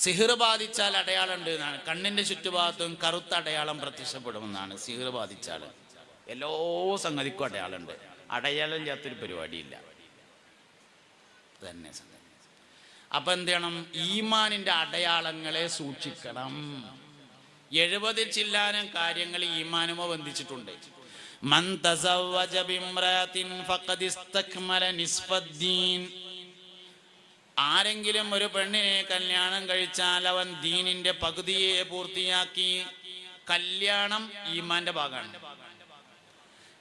സിഹിർ ബാധിച്ചാൽ അടയാളം ഉണ്ട് എന്നാണ്. കണ്ണിന്റെ ചുറ്റുഭാഗത്തും കറുത്ത അടയാളം പ്രത്യക്ഷപ്പെടുമെന്നാണ്. സിഹിർ ബാധിച്ചാൽ എല്ലാ സംഗതിക്കും അടയാളമുണ്ട്. അടയാളം ഇല്ലാത്തൊരു പരിപാടിയില്ല തന്നെ സംഗതി. അപ്പൊ എന്ത് ചെയ്യണം? ഈമാനിന്റെ അടയാളങ്ങളെ സൂക്ഷിക്കണം. 70 ചില്ലാനം കാര്യങ്ങൾ ഈമാനുമോ ബന്ധിച്ചിട്ടുണ്ട്. മൻ തസവ്വജ ബിംറഅത്തിൻ ഫഖദ് ഇസ്തക്മല നിസ്ഫദ്ദീൻ. ആരെങ്കിലും ഒരു പെണ്ണിനെ കല്യാണം കഴിച്ചാൽ അവൻ ദീനിന്റെ പകുതിയെ പൂർത്തിയാക്കി. കല്യാണം ഈമാന്റെ ഭാഗമാണ്.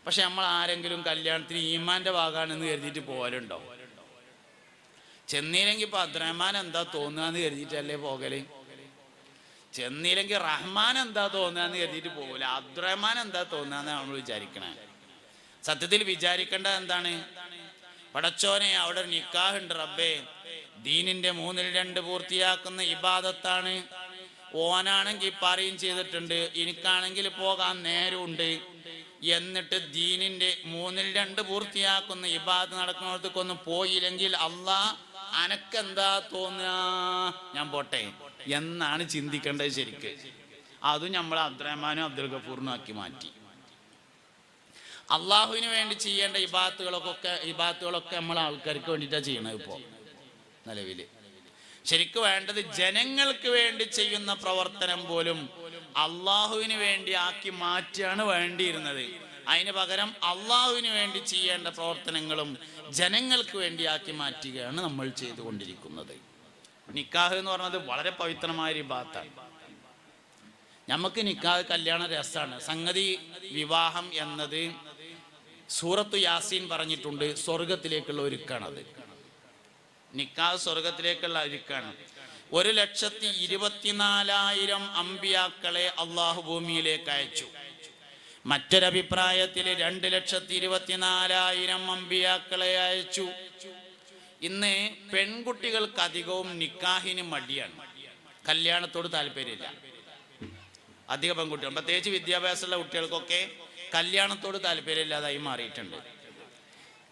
പക്ഷെ നമ്മൾ ആരെങ്കിലും കല്യാണത്തിന് ഈമാന്റെ ഭാഗമാണെന്ന് കരുതിയിട്ട് പോകലുണ്ടോ? ചെന്നില്ലെങ്കിൽ ഇപ്പൊ അബ്ദുറഹ്മാൻ എന്താ തോന്നുകയെന്ന് കരുതിയിട്ടല്ലേ പോകല്. ചെന്നില്ലെങ്കിൽ റഹ്മാൻ എന്താ തോന്നുകയെന്ന് കരുതിയിട്ട് പോകൂല. അബ്ദുറഹ്മാൻ എന്താ തോന്നുകയെന്ന് നമ്മൾ വിചാരിക്കണേ. സത്യത്തിൽ വിചാരിക്കേണ്ടത് എന്താണ്? പടച്ചോനെ, അവിടെ നിക്കാഹുണ്ട് റബ്ബേ, ദീനിന്റെ 2/3 പൂർത്തിയാക്കുന്ന ഇബാദത്താണ്. ഓനാണെങ്കിൽ പറയും ചെയ്തിട്ടുണ്ട്, എനിക്കാണെങ്കിൽ പോകാൻ നേരമുണ്ട്. എന്നിട്ട് ദീനിന്റെ 2/3 പൂർത്തിയാക്കുന്ന ഇബാദത്ത് നടക്കുന്നിടത്തേക്കൊന്നും പോയില്ലെങ്കിൽ അള്ളാഹ് അനക്കെന്താ തോന്നുക, ഞാൻ പോട്ടെ എന്നാണ് ചിന്തിക്കേണ്ടത് ശരിക്ക്. അതും നമ്മൾ അബ്ദുറഹ്മാനും അബ്ദുൽ ഗഫൂറിനും ആക്കി മാറ്റി. അള്ളാഹുവിന് വേണ്ടി ചെയ്യേണ്ട ഇബാദത്തുകളൊക്കെ നമ്മൾ ആൾക്കാർക്ക് വേണ്ടിയിട്ടാണ് ചെയ്യണത്. ഇപ്പോൾ നിലവില് ശരിക്കും വേണ്ടത് ജനങ്ങൾക്ക് വേണ്ടി ചെയ്യുന്ന പ്രവർത്തനം പോലും അള്ളാഹുവിന് വേണ്ടി ആക്കി മാറ്റിയാണ് വേണ്ടിയിരുന്നത്. അതിന് പകരം അള്ളാഹുവിന് വേണ്ടി ചെയ്യേണ്ട പ്രവർത്തനങ്ങളും ജനങ്ങൾക്ക് വേണ്ടി ആക്കി മാറ്റുകയാണ് നമ്മൾ ചെയ്തുകൊണ്ടിരിക്കുന്നത്. നിക്കാഹ് എന്ന് പറഞ്ഞത് വളരെ പവിത്രമായ ഒരു ഇബാദത്താണ്. നമുക്ക് നിക്കാഹ് കല്യാണ രസമാണ്. സംഗതി വിവാഹം എന്നത് സൂറത്തു യാസീൻ പറഞ്ഞിട്ടുണ്ട്, സ്വർഗത്തിലേക്കുള്ള ഒരുക്കാണത്. നിക്കാഹ് സ്വർഗത്തിലേക്കുള്ള ഒരുക്കാണ്. 1,24,000 അമ്പിയാക്കളെ അള്ളാഹു ഭൂമിയിലേക്ക് അയച്ചു. മറ്റൊരഭിപ്രായത്തിൽ 2,24,000 അമ്പിയാക്കളെ അയച്ചു. ഇന്ന് പെൺകുട്ടികൾക്ക് അധികവും നിക്കാഹിന് മടിയാണ്, കല്യാണത്തോട് താല്പര്യമില്ല. അധിക പെൺകുട്ടികൾ, പ്രത്യേകിച്ച് വിദ്യാഭ്യാസമുള്ള കുട്ടികൾക്കൊക്കെ കല്യാണത്തോട് താല്പര്യമില്ലാതായി മാറിയിട്ടുണ്ട്.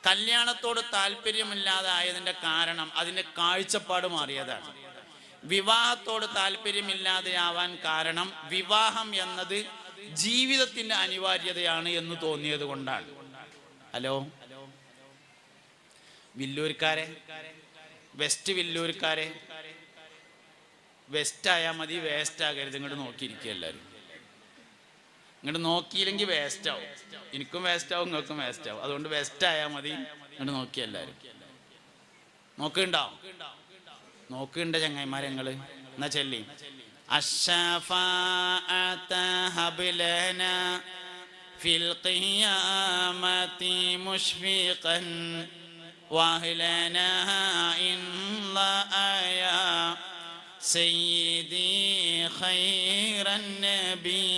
കല്യാണത്തോട് താല്പര്യമില്ലാതായതിൻ്റെ കാരണം അതിൻ്റെ കാഴ്ചപ്പാട് മാറിയതാണ്. വിവാഹത്തോട് താല്പര്യമില്ലാതെയാവാൻ കാരണം വിവാഹം എന്നത് ജീവിതത്തിന്റെ അനിവാര്യതയാണ് എന്ന് തോന്നിയത് കൊണ്ടാണ്. ഹലോ വില്ലൂർക്കാരെ, വെസ്റ്റ് വില്ലൂർക്കാരെ, വെസ്റ്റ് ആയാൽ മതി, വേസ്റ്റ് ആകരുത്. ഇങ്ങോട്ട് നോക്കിയിരിക്കുക എല്ലാവരും. ഇങ്ങോട്ട് നോക്കിയില്ലെങ്കിൽ വേസ്റ്റ് ആവും. എനിക്കും വേസ്റ്റ് ആവും, നിങ്ങൾക്കും വേസ്റ്റ് ആവും. അതുകൊണ്ട് വെസ്റ്റ് ആയാൽ മതി. ഇങ്ങോട്ട് നോക്കിയ എല്ലാവരും. നോക്കുന്നുണ്ടാവും, നോക്കുന്നുണ്ട് ചങ്ങായിമാരെ നിങ്ങള്. എന്നാ ചൊല്ലി الشفاعة هب لنا في القيامة مشفقا واهلنا إن الله يا سيدي خير النبي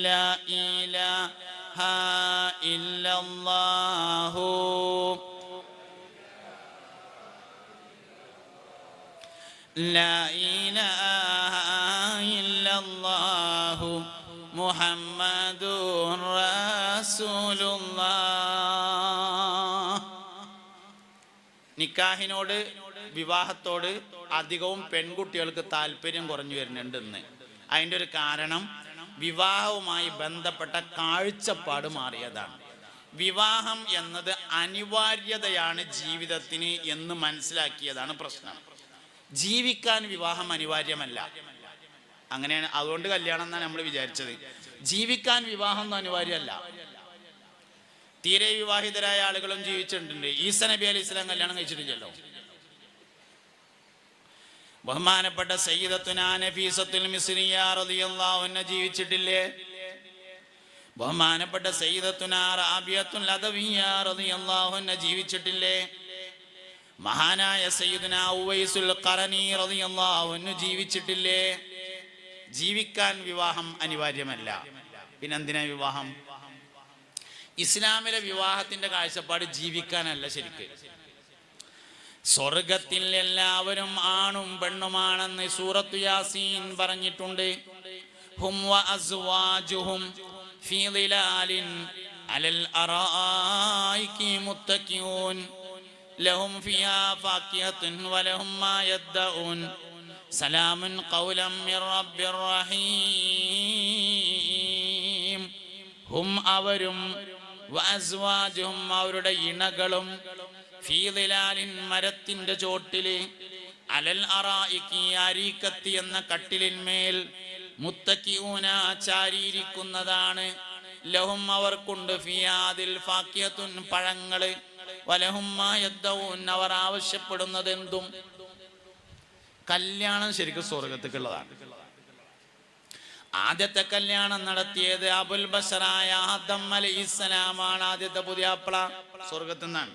لا إله إلا الله لا إله إلا الله محمد رسول الله. നിക്കാഹിനോട്, വിവാഹത്തോട് അധികവും പെൺകുട്ടികൾക്ക് താല്പര്യം കുറഞ്ഞു വരുന്നുണ്ടെന്ന്. അതിൻ്റെ ഒരു കാരണം വിവാഹവുമായി ബന്ധപ്പെട്ട കാഴ്ചപ്പാട് മാറിയതാണ്. വിവാഹം എന്നത് അനിവാര്യതയാണ് ജീവിതത്തിന് എന്ന് മനസ്സിലാക്കിയതാണ് പ്രശ്നം. ജീവിക്കാൻ വിവാഹം അനിവാര്യമല്ല. അങ്ങനെയാണ്, അതുകൊണ്ട് കല്യാണം എന്നാണ് നമ്മൾ വിചാരിച്ചത്. ജീവിക്കാൻ വിവാഹം ഒന്നും അനിവാര്യമല്ല. തീരെ വിവാഹിതരായ ആളുകളും ജീവിച്ചിട്ടുണ്ട്. ഈസ നബി അലൈഹി സ്വലാം കല്യാണം കഴിച്ചിട്ടില്ലല്ലോ. ബഹുമാനപ്പെട്ട സയ്യിദത്തുനാ നഫീസത്തുൽ മിസ്രിയ റളിയല്ലാഹു അൻഹ ജീവിച്ചിട്ടില്ലേ? ബഹുമാനപ്പെട്ട സയ്യിദത്തുനാ റാബിയത്തുൽ അദവിയ്യ റളിയല്ലാഹു അൻഹ ജീവിച്ചിട്ടില്ലേ? മഹാനായ സയ്യിദുനാ ഉവൈസുൽ ഖറനി റളിയല്ലാഹു അൻഹു ജീവിച്ചിട്ടില്ലേ? ജീവിക്കാൻ വിവാഹം അനിവാര്യമല്ല. പിന്നെന്തിനാ വിവാഹം? ഇസ്ലാമിലെ വിവാഹത്തിന്റെ കാഴ്ചപ്പാട് ജീവിക്കാനല്ല. ശരിക്ക് സ്വർഗത്തിൽ എല്ലാവരും ആണും പെണ്ണുമാണെന്ന് സൂറത്തു യാസീൻ പറഞ്ഞിട്ടുണ്ട്. ഹും വ അസ്വാജുഹും ഫീ ളിലാലിൻ അലൽ അറായികി മുത്തഖിഊൻ ലഹും ഫിഹാ ഫാകിഹത്തുൻ വലഹും മാ യദ്ദഊൻ സലാമുൻ ഖൗലം മിർ റബ്ബിർ റഹീം. ഹും അവരും വഅസ്വാജുഹും അവരുടെ ഇണകളും ഫീ ദിലാലിൻ മരത്തിന്റെ ചോട്ടില് അലൽ അറായിക്കി അരീക്കത്തി എന്ന കട്ടിലിന്മേൽ മുത്തക്കിഊന ചാരിയിരിക്കുന്നതാണ്. ലഹും അവർക്കുണ്ട് ഫിയാദിൽ ഫാക്കിയത്തുൻ പഴങ്ങള് വലഹും മാ യദ്ദഊൻ അവർ ആവശ്യപ്പെടുന്നത് എന്തും. കല്യാണം ശരിക്കും സ്വർഗത്തേക്കുള്ളതാണ്. ആദ്യത്തെ കല്യാണം നടത്തിയത് അബുൽ ബശറായ ആദം അലൈഹിസ്സലാമാണ്. ആദ്യത്തെ പുതിയാപ്ല സ്വർഗത്തിൽ നിന്നാണ്.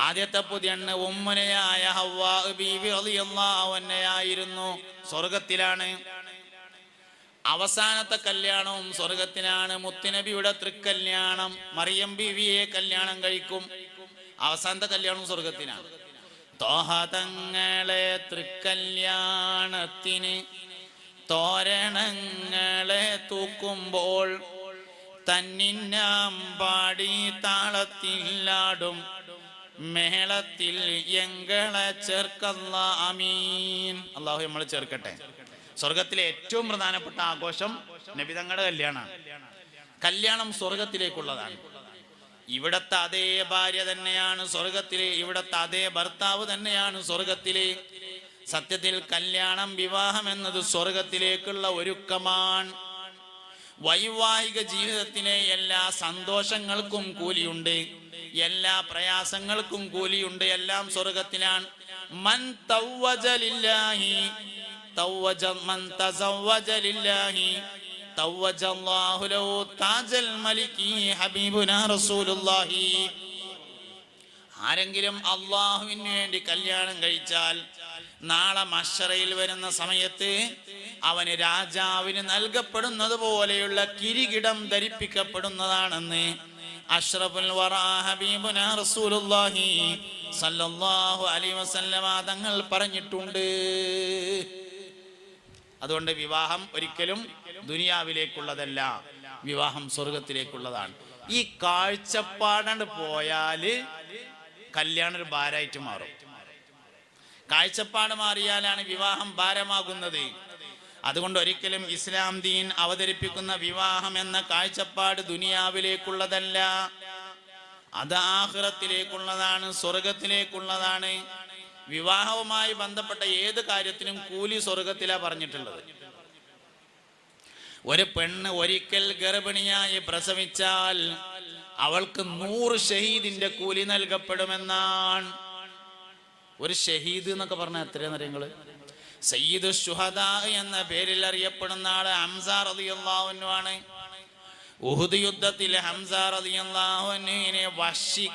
ആദ്യത്തെ പുതിയണ്ണ് ഉമ്മുനയായ ഹവ്വാ ബീവി റളിയല്ലാഹു അൻഹയായിരുന്നു, സ്വർഗത്തിലാണ്. അവസാനത്തെ കല്യാണവും സ്വർഗത്തിലാണ്. മുത്തുനബിയുടെ തൃക്കല്യാണം മറിയം ബീവിയെ കല്യാണം കഴിക്കും. അവസാനത്തെ കല്യാണവും സ്വർഗത്തിനാണ്. ത്വാഹ തങ്ങളെ തൃക്കല്യാണത്തിന് തോരണങ്ങളെ തൂക്കുമ്പോൾ തന്നിന്നാം പാടി താളത്തിലാടും മേളത്തിൽ എങ്ങളെ ചേർക്കല്ല അമീൻ. അള്ളാഹു നമ്മളെ ചേർക്കട്ടെ. സ്വർഗത്തിലെ ഏറ്റവും പ്രധാനപ്പെട്ട ആഘോഷം നബി തങ്ങളുടെ കല്യാണമാണ്. കല്യാണം സ്വർഗത്തിലേക്കുള്ളതാണ്. ഇവിടത്തെ അതേ ഭാര്യ തന്നെയാണ് സ്വർഗത്തിലെ, ഇവിടത്തെ അതേ ഭർത്താവ് തന്നെയാണ് സ്വർഗത്തിലെ. സത്യത്തിൽ കല്യാണം, വിവാഹം എന്നത് സ്വർഗത്തിലേക്കുള്ള ഒരുക്കമാണ്. വൈവാഹിക ജീവിതത്തിലെ എല്ലാ സന്തോഷങ്ങൾക്കും കൂലിയുണ്ട്, എല്ലാ പ്രയാസങ്ങൾക്കും കൂലിയുണ്ട്. എല്ലാം സ്വർഗത്തിലാണ്. മൻ തവ്വജ ലില്ലാഹി തവ്വജ മൻ തസവ്വജ ലില്ലാഹി തവ്വജല്ലാഹു ലഹു താജൽ മലികി ഹബീബുനാ റസൂലുള്ളാഹി. ആരെങ്കിലും അല്ലാഹുവിന് വേണ്ടി കല്യാണം കഴിച്ചാൽ നാളെ മഹ്ശറയിൽ വരുന്ന സമയത്ത് അവന് രാജാവിന് നൽകപ്പെടുന്നത് പോലെയുള്ള കിരീടം ധരിപ്പിക്കപ്പെടുന്നതാണെന്ന് അഷ്റഫുൽ വറാ ഹബീബുനാ റസൂലുള്ളാഹി സല്ലല്ലാഹു അലൈഹി വസല്ലമ തങ്ങൾ പറഞ്ഞിട്ടുണ്ട്. അതുകൊണ്ട് വിവാഹം ഒരിക്കലും ദുനിയാവിലേക്കുള്ളതല്ല, വിവാഹം സ്വർഗത്തിലേക്കുള്ളതാണ്. ഈ കാഴ്ചപ്പാടാണ്ട് പോയാല് കല്യാണം ഒരു ഭാരമായിട്ട് മാറും. കാഴ്ചപ്പാട് മാറിയാലാണ് വിവാഹം ഭാരമാകുന്നത്. അതുകൊണ്ട് ഒരിക്കലും ഇസ്ലാം ദീൻ അവതരിപ്പിക്കുന്ന വിവാഹം എന്ന കാഴ്ചപ്പാട് ദുനിയാവിലേക്കുള്ളതല്ല, അത് ആഖിറത്തിലേക്കുള്ളതാണ്, സ്വർഗത്തിലേക്കുള്ളതാണ്. വിവാഹവുമായി ബന്ധപ്പെട്ട ഏത് കാര്യത്തിനും കൂലി സ്വർഗത്തിലാ പറഞ്ഞിട്ടുള്ളത്. ഒരു പെണ്ണ് ഒരിക്കൽ ഗർഭിണിയായി പ്രസവിച്ചാൽ അവൾക്ക് 100 ഷഹീദിന്റെ കൂലി നൽകപ്പെടുമെന്നാണ്. ഒരു ഷഹീദ് എന്നൊക്കെ പറഞ്ഞാൽ എത്രയാണെന്ന് അറിയങ്ങള്? സയ്യിദു ശുഹദാ എന്ന പേരിൽ അറിയപ്പെടുന്ന ആള് ഹംസ റളിയല്ലാഹു അൻഹു ആണ്. ഉഹുദ് യുദ്ധത്തിൽ ഹംസ റളിയല്ലാഹു അൻഹുവിനെ വഹ്ശി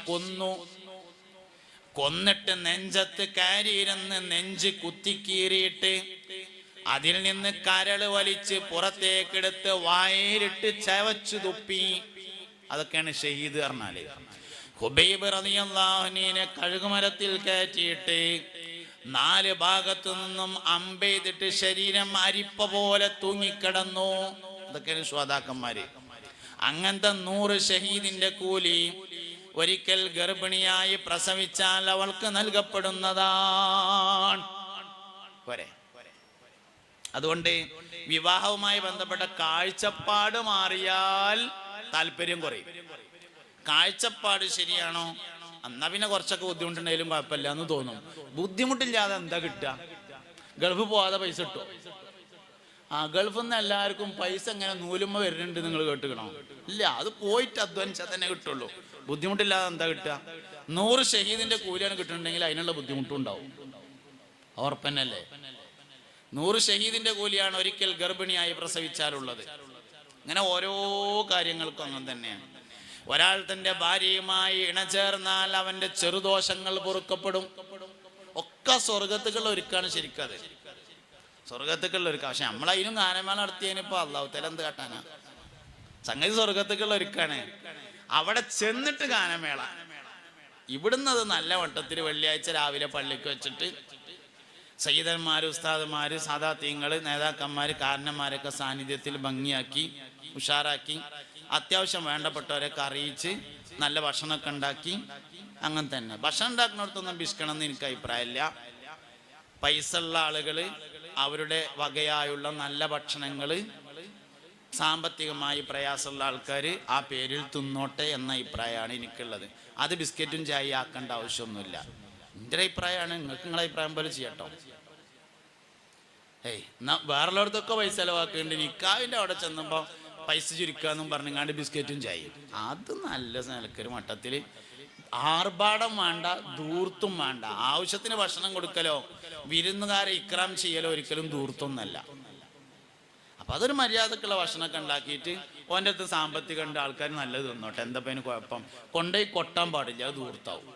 കൊന്നിട്ട് നെഞ്ചത്ത് കയറിയിരുന്ന് നെഞ്ച് കുത്തിക്കീറിയിട്ട് അതിൽ നിന്ന് കരള് വലിച്ച് പുറത്തേക്കെടുത്ത് വായിലിട്ട് ചവച്ചു തുപ്പി. അതൊക്കെയാണ് ഷഹീദ് പറഞ്ഞാല്. ഹുബൈബ് റളിയല്ലാഹു അൻഹുവിനെ കഴുകുമരത്തിൽ കയറ്റിയിട്ട് 4 ഭാഗത്തു നിന്നും അമ്പെയ്തിട്ട് ശരീരം അരിപ്പ പോലെ തൂങ്ങിക്കിടന്നു. അതൊക്കെയാണ് ശ്വാതാക്കന്മാര്. അങ്ങനത്തെ 100 ഷഹീദിന്റെ കൂലി ഒരിക്കൽ ഗർഭിണിയായി പ്രസവിച്ചാൽ അവൾക്ക് നൽകപ്പെടുന്നതാണ്. അതുകൊണ്ട് വിവാഹവുമായി ബന്ധപ്പെട്ട കാഴ്ചപ്പാട് മാറിയാൽ താല്പര്യം കുറയും. കാഴ്ചപ്പാട് ശരിയാണോ, എന്നാ പിന്നെ കുറച്ചൊക്കെ ബുദ്ധിമുട്ടുണ്ടെങ്കിലും കുഴപ്പമില്ല എന്ന് തോന്നും. ബുദ്ധിമുട്ടില്ലാതെ എന്താ കിട്ടുക? ഗൾഫ് പോവാതെ പൈസ കിട്ടുമോ? ഗൾഫിൽ നിന്ന് എല്ലാവർക്കും പൈസ ഇങ്ങനെ നൂലുമ്മ വരുന്നുണ്ട്, നിങ്ങൾ കേട്ടുക്കണോ? ഇല്ല, അത് പോയിട്ട് അധ്വാനിച്ചാൽ തന്നെ കിട്ടുള്ളൂ. ബുദ്ധിമുട്ടില്ലാതെ എന്താ കിട്ടുക? 100 ഷഹീദിന്റെ കൂലിയാണ് കിട്ടുന്നുണ്ടെങ്കിൽ അതിനുള്ള ബുദ്ധിമുട്ടും ഉണ്ടാവും. ഉറപ്പന്നല്ലേ? 100 ഷഹീദിന്റെ കൂലിയാണ് ഒരിക്കൽ ഗർഭിണിയായി പ്രസവിച്ചാലുള്ളത്. ഇങ്ങനെ ഓരോ കാര്യങ്ങൾക്കും അങ്ങനെ തന്നെയാണ്. ഒരാൾ തന്റെ ഭാര്യയുമായി ഇണചേർന്നാൽ അവന്റെ ചെറുദോഷങ്ങൾ പൊറുക്കപ്പെടും. ഒക്കെ സ്വർഗത്തുക്കുള്ള ഒരുക്കാണ് ശരിക്കും. അത് സ്വർഗത്തുക്കുള്ള ഒരുക്കാം. പക്ഷെ നമ്മളതിനും ഗാനമേള നടത്തിയതിനിപ്പോ അള്ളാഹു തആല എന്ത് കാട്ടാനാ? സംഗതി സ്വർഗത്തുക്കുള്ള ഒരുക്കാണ്. അവിടെ ചെന്നിട്ട് ഗാനമേള. ഇവിടുന്ന് അത് നല്ല വട്ടത്തിൽ വെള്ളിയാഴ്ച രാവിലെ പള്ളിക്ക് വെച്ചിട്ട് സയ്യിദന്മാര്, ഉസ്താദന്മാര്, സാദാത്യങ്ങള്, നേതാക്കന്മാര്, കാരണന്മാരൊക്കെ സാന്നിധ്യത്തിൽ ഭംഗിയാക്കി ഉഷാറാക്കി അത്യാവശ്യം വേണ്ടപ്പെട്ടവരൊക്കെ അറിയിച്ച് നല്ല ഭക്ഷണമൊക്കെ ഉണ്ടാക്കി. അങ്ങനെ തന്നെ ഭക്ഷണം ഉണ്ടാക്കുന്നിടത്തൊന്നും ബിസ്ക്കണം എന്ന് എനിക്ക് അഭിപ്രായമില്ല. പൈസ ഉള്ള ആളുകൾ അവരുടെ വകയായുള്ള നല്ല ഭക്ഷണങ്ങൾ സാമ്പത്തികമായി പ്രയാസമുള്ള ആൾക്കാർ ആ പേരിൽ തിന്നോട്ടെ എന്ന അഭിപ്രായമാണ് എനിക്കുള്ളത്. അത് ബിസ്ക്കറ്റും ചായ ആക്കേണ്ട ആവശ്യമൊന്നുമില്ല. എൻ്റെ അഭിപ്രായമാണ്. നിങ്ങൾക്ക് നിങ്ങളുടെ അഭിപ്രായം പോലെ ചെയ്യട്ടോ. വേറുള്ളവർക്കൊക്കെ പൈസ ചിലവാക്കുന്നുണ്ട്. നിക്കാവിൻ്റെ അവിടെ ചെന്നുമ്പോൾ പൈസ ചുരുക്കാന്നും പറഞ്ഞാണ്ട് ബിസ്ക്കറ്റും ചായയും. അത് നല്ല നിലക്കൊരു മട്ടത്തിൽ ആർഭാടം വേണ്ട, ധൂർത്തും വേണ്ട. ആവശ്യത്തിന് ഭക്ഷണം കൊടുക്കലോ വിരുന്നുകാരെ ഇക്രാം ചെയ്യലോ ഒരിക്കലും ധൂർത്തൊന്നല്ല. അപ്പം അതൊരു മര്യാദക്കുള്ള ഭക്ഷണമൊക്കെ ഉണ്ടാക്കിയിട്ട് ഓൻ്റെ അടുത്ത് സാമ്പത്തികം ഉണ്ട്, ആൾക്കാർ നല്ലത് തിന്നോട്ടെ, എന്താ അതിന് കുഴപ്പം. കൊണ്ടുപോയി കൊട്ടാൻ പാടില്ല, അത് ധൂർത്താവും.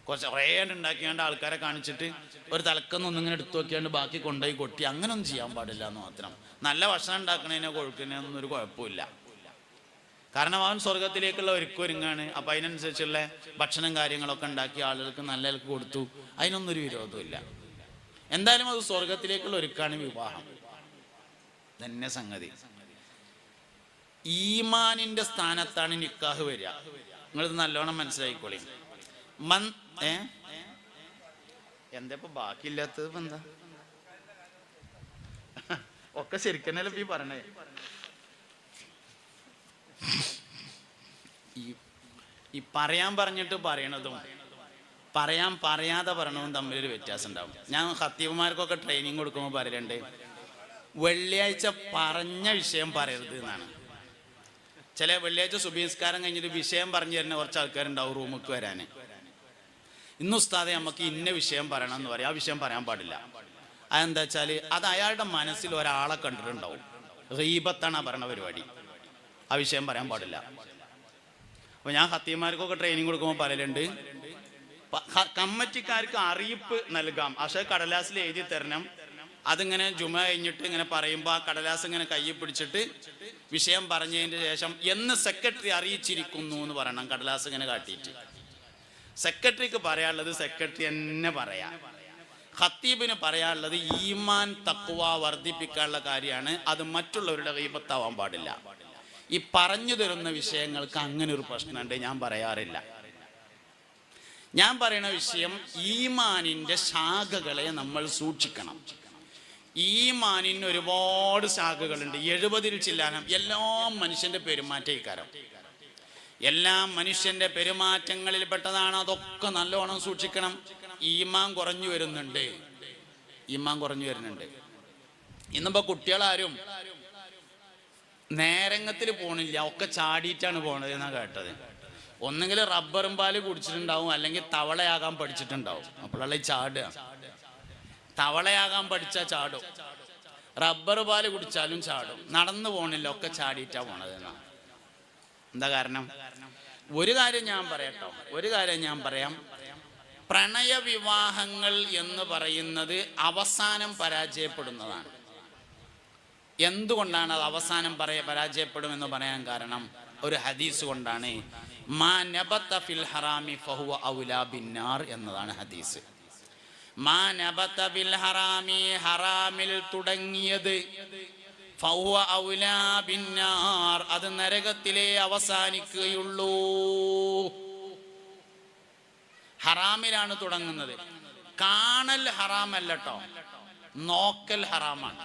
കുറച്ച് കുറേ ഉണ്ടാക്കിയാണ്ട് ആൾക്കാരെ കാണിച്ചിട്ട് ഒരു തലക്കൊന്നൊന്നിങ്ങനെ എടുത്തു നോക്കിയാണ്ട് ബാക്കി കൊണ്ടുപോയി കൊട്ടി അങ്ങനൊന്നും ചെയ്യാൻ പാടില്ല എന്ന് മാത്രം. നല്ല ഭക്ഷണം ഉണ്ടാക്കണതിനോ കൊഴുക്കുന്നതിനൊന്നും ഒരു കുഴപ്പമില്ല. കാരണം അവൻ സ്വർഗത്തിലേക്കുള്ള ഒരുക്കഒരുങ്ങാണ്. അപ്പം അതിനനുസരിച്ചുള്ള ഭക്ഷണം കാര്യങ്ങളൊക്കെ ഉണ്ടാക്കി ആളുകൾക്ക് നല്ല നിലക്ക് കൊടുത്തു. അതിനൊന്നൊരു വിരോധമില്ല. എന്തായാലും അത് സ്വർഗത്തിലേക്കുള്ള ഒരുക്കാണ് വിവാഹം തന്നെ സംഗതി. ഈമാനിന്റെ സ്ഥാനത്താണ് നിക്കാഹ് വരിക. നിങ്ങളിത് നല്ലോണം മനസ്സിലായിക്കോളി. എന്താ ഇപ്പൊ ബാക്കിയില്ലാത്തത്? ഇപ്പൊ എന്താ ഒക്കെ ശരിക്കന്നല്ലേ ഈ പറയണേ. ഈ പറയാൻ പറഞ്ഞിട്ട് പറയണതും പറയാതെ പറയണതും തമ്മിലൊരു വ്യത്യാസം ഉണ്ടാവും. ഞാൻ ഖത്തീബുമാർക്കൊക്കെ ട്രെയിനിങ് കൊടുക്കുമ്പോൾ പറയലുണ്ട്, വെള്ളിയാഴ്ച പറഞ്ഞ വിഷയം പറയരുത് എന്നാണ്. ചില വെള്ളിയാഴ്ച സുബഹിസ്കാരം കഴിഞ്ഞിട്ട് വിഷയം പറഞ്ഞു തരുന്ന കുറച്ച് ആൾക്കാരുണ്ടാവും റൂമിലേക്ക് വരാൻ. ഇന്ന് ഉസ്താദെ നമുക്ക് ഇന്ന വിഷയം പറയണം എന്ന് പറയും. ആ വിഷയം പറയാൻ പാടില്ല. അതെന്താ വെച്ചാൽ അത് അയാളുടെ മനസ്സിൽ ഒരാളെ കണ്ടിട്ടുണ്ടാവും. ഗീബത്താണ് ആ ഭരണ പരിപാടി. ആ വിഷയം പറയാൻ പാടില്ല. അപ്പോൾ ഞാൻ ഖത്തീബുമാർക്കൊക്കെ ട്രെയിനിങ് കൊടുക്കുമ്പോൾ പറയലുണ്ട്, കമ്മിറ്റിക്കാർക്ക് അറിയിപ്പ് നൽകാം, പക്ഷേ കടലാസിൽ എഴുതി തരണം. അതിങ്ങനെ ജുമ കഴിഞ്ഞിട്ട് ഇങ്ങനെ പറയുമ്പോൾ ആ കടലാസ് ഇങ്ങനെ കയ്യിൽ പിടിച്ചിട്ട് വിഷയം പറഞ്ഞതിന് ശേഷം എന്ന് സെക്രട്ടറി അറിയിച്ചിരിക്കുന്നു എന്ന് പറയണം. കടലാസ് ഇങ്ങനെ കാട്ടിയിട്ട് സെക്രട്ടറിക്ക് പറയാനുള്ളത് സെക്രട്ടറി തന്നെ പറയാം. ഖത്തീബിന് പറയാനുള്ളത് ഈമാൻ തഖ്വ വർദ്ധിപ്പിക്കാനുള്ള കാര്യമാണ്. അത് മറ്റുള്ളവരുടെ ഗീബത്താവാൻ പാടില്ല. ഈ പറഞ്ഞു തരുന്ന വിഷയങ്ങൾക്ക് അങ്ങനെ ഒരു പ്രശ്നമുണ്ട്. ഞാൻ പറയാറില്ല. ഞാൻ പറയുന്ന വിഷയം ഈമാനിന്റെ ശാഖകളെ നമ്മൾ സൂക്ഷിക്കണം. ഈമാനിന് ഒരുപാട് ശാഖകളുണ്ട്. 70-ൽ ചില്ലാനം. എല്ലാം മനുഷ്യന്റെ പെരുമാറ്റക്കാരം, എല്ലാം മനുഷ്യന്റെ പെരുമാറ്റങ്ങളിൽ പെട്ടതാണ്. അതൊക്കെ നല്ലോണം സൂക്ഷിക്കണം. ഈമാൻ കുറഞ്ഞു വരുന്നുണ്ട്. ഇന്നിപ്പോ കുട്ടികളാരും നേരങ്ങത്തിൽ പോണില്ല, ഒക്കെ ചാടിയിട്ടാണ് പോണത് എന്നാ കേട്ടത്. ഒന്നെങ്കിൽ റബ്ബറും പാല് കുടിച്ചിട്ടുണ്ടാവും, അല്ലെങ്കിൽ തവളയാകാൻ പഠിച്ചിട്ടുണ്ടാവും. അപ്പോഴല്ല ഈ ചാടുക. തവളയാകാൻ പഠിച്ചാൽ ചാടും, റബ്ബർ പാല് കുടിച്ചാലും ചാടും. നടന്നു പോണില്ല, ഒക്കെ ചാടിയിട്ടാ പോണത് എന്നാ. എന്താ കാരണം? ഒരു കാര്യം ഞാൻ പറയാം. പ്രണയ വിവാഹങ്ങൾ എന്ന് പറയുന്നത് അവസാനം പരാജയപ്പെടുന്നതാണ്. എന്തുകൊണ്ടാണ് അത് അവസാനം പരാജയപ്പെടുമെന്ന് പറയാൻ കാരണം ഒരു ഹദീസ് കൊണ്ടാണ്. മാ നബത ഫിൽ ഹറാമി ഫഹുവ ഔലാ ബിന്നാർ എന്നതാണ് ഹദീസ്. മാ നബത ഫിൽ ഹറാമി, ഹറാമിൽ തുടങ്ങിയത്, ഫഹുവ ഔലാ ബിന്നാർ, അത് നരകത്തിലേ അവസാനിക്കുകയുള്ളൂ. ഹറാമിലാണ് തുടങ്ങുന്നത്. കാണൽ ഹറാമല്ല കേട്ടോ, നോക്കൽ ഹറാമാണ്.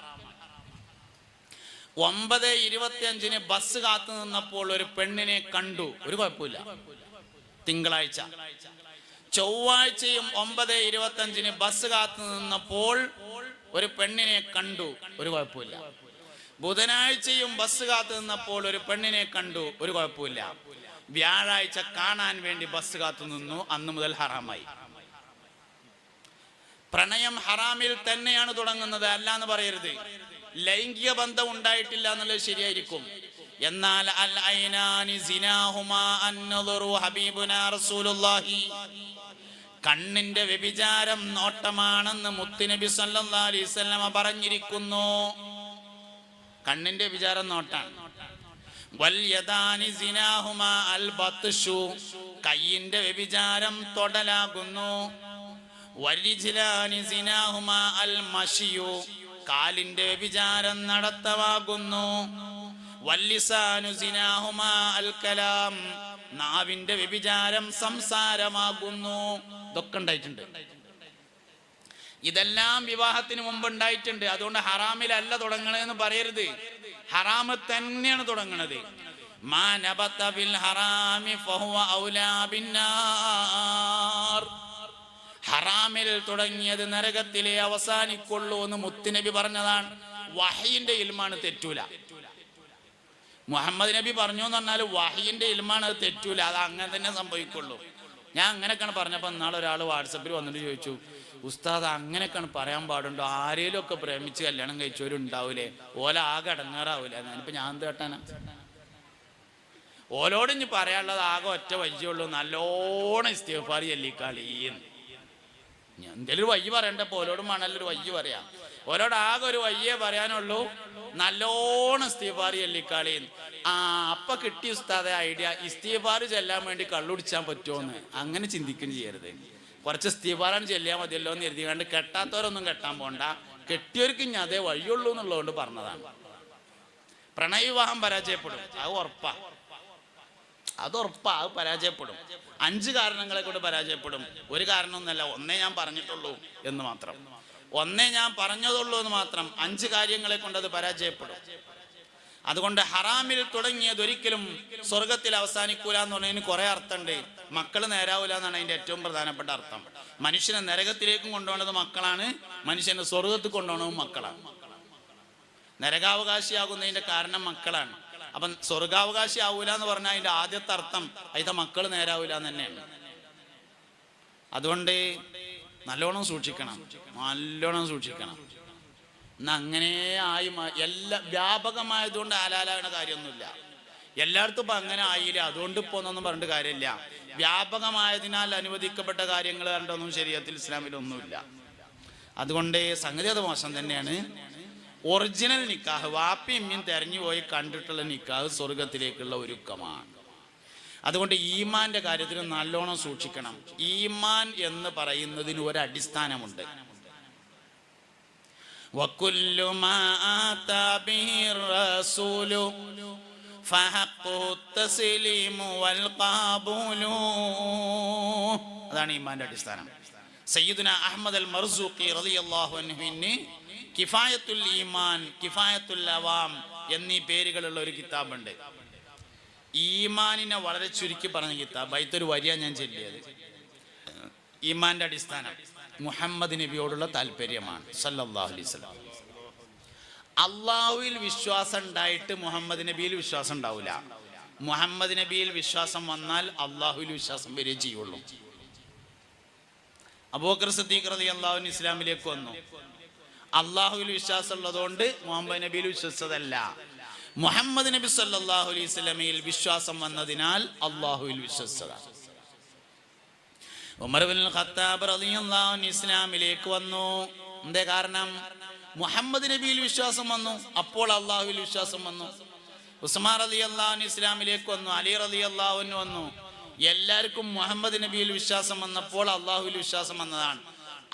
9:25 ബസ് കാത്തു നിന്നപ്പോൾ ഒരു പെണ്ണിനെ കണ്ടു, ഒരു കുഴപ്പമില്ല. തിങ്കളാഴ്ച. ചൊവ്വാഴ്ചയും 9:25 ബസ് കാത്തു നിന്നപ്പോൾ ഒരു പെണ്ണിനെ കണ്ടു, ഒരു കുഴപ്പമില്ല. ബുധനാഴ്ചയും ബസ് കാത്തു നിന്നപ്പോൾ ഒരു പെണ്ണിനെ കണ്ടു, ഒരു കുഴപ്പമില്ല. വ്യാഴാഴ്ച കാണാൻ വേണ്ടി ബസ് കാത്തു നിന്നു, അന്ന് മുതൽ ഹറാമായി. പ്രണയം ഹറാമിൽ തന്നെയാണ് തുടങ്ങുന്നത്, അല്ല എന്ന് പറയരുത്. ലൈംഗിക ബന്ധം ഉണ്ടായിട്ടില്ല എന്നുള്ളത് ശരിയായിരിക്കും. എന്നാൽ അൽ ഐനാനി സിനാഹുമാ അന്നദറു ഹബീബുനാ റസൂലുള്ളാഹി, കണ്ണിന്റെ വ്യഭിചാരം നോട്ടമാണെന്ന് മുത്തുനബി സല്ലല്ലാഹു അലൈഹി വസല്ലമ പറഞ്ഞിരിക്കുന്നു. കണ്ണിന്റെ വിചാരം നോട്ടാണ്. വൽ യദാനി സിനാഹുമാ അൽ ബത്ഷു, കയ്യിന്റെ വ്യഭിചാരം തൊടലാകുന്നു. വരിജ്ലാനി സിനാഹുമാ അൽ മശിയു, കാലിന്റെ വ്യഭിചാരം നടത്തവാകുന്നു. വല്ലിസാനു സിനാഹുമാ അൽ കലാം, നാവിന്റെ വ്യഭിചാരം സംസാരമാകുന്നു. ഇതൊക്കെ ഉണ്ടായിട്ടുണ്ട്. ഇതെല്ലാം വിവാഹത്തിന് മുമ്പ് ഉണ്ടായിട്ടുണ്ട്. അതുകൊണ്ട് ഹറാമിലല്ല തുടങ്ങണതെന്ന് പറയരുത്. ഹറാമ് തന്നെയാണ് തുടങ്ങണത്. മാ നബത ബിൽ ഹറാമി ഫഹുവ ഔലാ ബിന്നാർ. ഹറാമിൽ തുടങ്ങിയത് നരകത്തിലെ അവസാനിക്കുള്ളൂ എന്ന് മുത്തുനബി പറഞ്ഞതാണ്. വഹയിന്റെ ഇൽമാണ്, തെറ്റൂല. മുഹമ്മദ് നബി പറഞ്ഞു എന്ന് പറഞ്ഞാൽ വഹയിന്റെ ഇൽമാണ്, അത് തെറ്റൂല. അത് അങ്ങനെ തന്നെ സംഭവിക്കുള്ളൂ. ഞാൻ അങ്ങനെയൊക്കെയാണ് പറഞ്ഞപ്പോൾ നാളെ ഒരാൾ വാട്സപ്പിൽ വന്നിട്ട് ചോദിച്ചു, ഉസ്താദ് അങ്ങനെയൊക്കെയാണ് പറയാൻ പാടുണ്ടോ? ആരേലും ഒക്കെ പ്രേമിച്ച് കല്യാണം കഴിച്ചവരുണ്ടാവൂലേ? ഓല ആകെ അടങ്ങാറാവൂലേ? ഞാനിപ്പോൾ ഞാൻ എന്ത് കേട്ടാനാ? ഓലോട് ഇനി പറയാനുള്ളത് ആകെ ഒറ്റ വയ്യുള്ളൂ, നല്ലോണം ഇസ്തിഗ്ഫാർ ചൊല്ലിക്കളീന്ന്. ഞാൻ എന്തെങ്കിലും ഒരു വയ്യ പറയണ്ടപ്പോൾ ഓലോടും വേണമല്ലോ ഒരു വയ്യ പറയാം. ഓലോട് ആകെ ഒരു വയ്യേ പറയാനുള്ളൂ, നല്ലോണം ഇസ്തിഗ്ഫാർ ചൊല്ലിക്കളീന്ന്. അപ്പൊ കിട്ടിയ ഉസ്താദെ ഐഡിയ, ഇസ്തിഗ്ഫാർ ചെല്ലാൻ വേണ്ടി കള്ളുടിച്ചാൻ പറ്റുമോന്ന് അങ്ങനെ ചിന്തിക്കുകയും ചെയ്യരുത്. കുറച്ച് ഇസ്തിഗ്ഫാറാണ് ചെല്ലിയാൽ മതിയല്ലോ എന്ന് കരുതി കണ്ട് കെട്ടാത്തവരൊന്നും കെട്ടാൻ പോണ്ട. കെട്ടിയവർക്ക് ഇനി അതേ വഴിയുള്ളൂ എന്നുള്ളതുകൊണ്ട് പറഞ്ഞതാണ്. പ്രണയവിവാഹം പരാജയപ്പെടും, അത് ഉറപ്പാ. അത് പരാജയപ്പെടും. 5 കാരണങ്ങളെ കൊണ്ട് പരാജയപ്പെടും. ഒരു കാരണമൊന്നല്ല, ഒന്നേ ഞാൻ പറഞ്ഞിട്ടുള്ളൂ എന്ന് മാത്രം. 5 കാര്യങ്ങളെ കൊണ്ട് അത് പരാജയപ്പെടും. അതുകൊണ്ട് ഹറാമിൽ തുടങ്ങിയത് ഒരിക്കലും സ്വർഗത്തിൽ അവസാനിക്കൂല എന്ന് പറഞ്ഞതിന് കുറെ അർത്ഥമുണ്ട്. മക്കള് നേരാവൂല എന്നാണ് അതിന്റെ ഏറ്റവും പ്രധാനപ്പെട്ട അർത്ഥം. മനുഷ്യനെ നരകത്തിലേക്കും കൊണ്ടുപോകുന്നത് മക്കളാണ്, മനുഷ്യനെ സ്വർഗത്തിൽ കൊണ്ടുപോകുന്നതും മക്കളാണ്. നരകാവകാശിയാകുന്നതിന്റെ കാരണം മക്കളാണ്. അപ്പം സ്വർഗാവകാശി ആവൂല എന്ന് പറഞ്ഞാൽ അതിന്റെ ആദ്യത്തെ അർത്ഥം അതിന്റെ മക്കൾ നേരാവൂല എന്ന് തന്നെയാണ്. അതുകൊണ്ട് നല്ലോണം സൂക്ഷിക്കണം. ഇന്ന് അങ്ങനെ ആയി എല്ലാ വ്യാപകമായതുകൊണ്ട് ആലാലാകണ കാര്യമൊന്നുമില്ല. എല്ലായിടത്തും ഇപ്പം അങ്ങനെ ആയില്ല, അതുകൊണ്ട് ഇപ്പോൾ ഒന്നും പറഞ്ഞിട്ട് കാര്യമില്ല. വ്യാപകമായതിനാൽ അനുവദിക്കപ്പെട്ട കാര്യങ്ങൾ കണ്ടൊന്നും ശരീഅത്തിൽ ഇസ്ലാമിലൊന്നുമില്ല. അതുകൊണ്ട് സംഗതി അത് മോശം തന്നെയാണ്. ഒറിജിനൽ നിക്കാഹ്, വാപ്പിയും ഉമ്മയും തെരഞ്ഞു പോയി കണ്ടിട്ടുള്ള നിക്കാഹ് സ്വർഗത്തിലേക്കുള്ള ഒരുക്കമാണ്. അതുകൊണ്ട് ഈമാന്റെ കാര്യത്തിൽ നല്ലോണം സൂക്ഷിക്കണം. ഈമാൻ എന്ന് പറയുന്നതിന് ഒരു അടിസ്ഥാനമുണ്ട്. വകുല്ലു മാ ആതാ ബിഹി റസൂലു ഫഹഖു തസ്ലീമു വൽ ഖബൂലു. അതാണ് ഈമാന്റെ അടിസ്ഥാനം. സയ്യിദുന അഹ്മദ് അൽ മർസൂഖി റളിയല്ലാഹു അൻഹുവിന് കിഫായത്തുൽ ഈമാൻ, കിഫായത്തുൽ അവാം എന്നീ പേരുകളുള്ള ഒരു കിതാബുണ്ട്. ഈമാനിനെ വളരെ ചുരുക്കി പറഞ്ഞ കിതാബ്. അതിലൊരു വരിയാണ് ഞാൻ ചൊല്ലിയത്. ഈമാന്റെ അടിസ്ഥാനം മുഹമ്മദ് നബിയോടുള്ള താല്പര്യമാണ് സല്ലല്ലാഹു അലൈഹി വസല്ലം. അള്ളാഹുവിൽ വിശ്വാസം ഉണ്ടായിട്ട് മുഹമ്മദ് നബിയിൽ വിശ്വാസം ഉണ്ടാവില്ല. മുഹമ്മദ് നബിയിൽ വിശ്വാസം വന്നാൽ അള്ളാഹുവിൽ വിശ്വാസം വരികയും ചെയ്യുള്ളൂ. അബൂബക്കർ സിദ്ദീഖ് റളിയല്ലാഹു അൻഹു ഇസ്ലാമിലേക്ക് വന്നു. അള്ളാഹുവിൽ വിശ്വാസം ഉള്ളതുകൊണ്ട് മുഹമ്മദ് നബിയിൽ വിശ്വസിച്ചതല്ല. മുഹമ്മദ് നബി സല്ലല്ലാഹു അലൈഹി വസല്ലമയിൽ വിശ്വാസം വന്നതിനാൽ അള്ളാഹുവിൽ വിശ്വസിച്ചതാണ്. ഉമർ ഇബ്നുൽ ഖത്താബ് റളിയല്ലാഹു അൻഹു ഇസ്ലാമിലേക്ക് വന്നു. എന്തേ കാരണം? മുഹമ്മദ് നബിയിൽ വിശ്വാസം വന്നു, അപ്പോൾ അള്ളാഹുവിൽ വിശ്വാസം വന്നു. ഉസ്മാൻ റളിയല്ലാഹു അൻഹു ഇസ്ലാമിലേക്ക് വന്നു, അലി റളിയല്ലാഹു അൻഹു വന്നു. എല്ലാവർക്കും മുഹമ്മദ് നബിയിൽ വിശ്വാസം വന്നപ്പോൾ അള്ളാഹുവിൽ വിശ്വാസം വന്നതാണ്.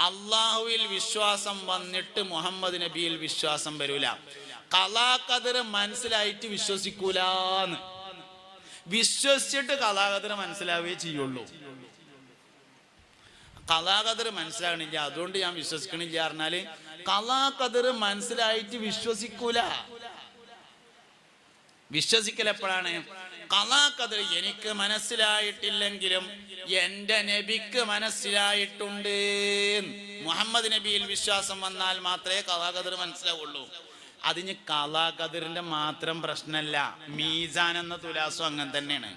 അള്ളാഹുവിൽ വിശ്വാസം വന്നിട്ട് മുഹമ്മദ് നബിയിൽ വിശ്വാസം വരൂല. ഖലാ ഖദർ മനസ്സിലായിട്ട് വിശ്വസിക്കൂലാന്ന്. വിശ്വസിച്ചിട്ട് ഖലാ ഖദർ മനസ്സിലാവുകയേ ചെയ്യുള്ളൂ. ഖലാ ഖദർ മനസ്സിലാകണില്ല, അതുകൊണ്ട് ഞാൻ വിശ്വസിക്കണില്ല പറഞ്ഞാല് ഖലാ ഖദർ മനസ്സിലായിട്ട് വിശ്വസിക്കൂല. വിശ്വസിക്കൽ എപ്പോഴാണ്? ഖലാ ഖദർ എനിക്ക് മനസ്സിലായിട്ടില്ലെങ്കിലും എന്റെ നബിക്ക് മനസ്സിലായിട്ടുണ്ട്. മുഹമ്മദ് നബിയിൽ വിശ്വാസം വന്നാൽ മാത്രമേ ഖലാ ഖദർ മനസ്സിലാവുള്ളൂ. അതിന് ഖലാ ഖദറിന്റെ മാത്രം പ്രശ്നമല്ല, മീസാൻ എന്ന തുലാസും അങ്ങനെ തന്നെയാണ്.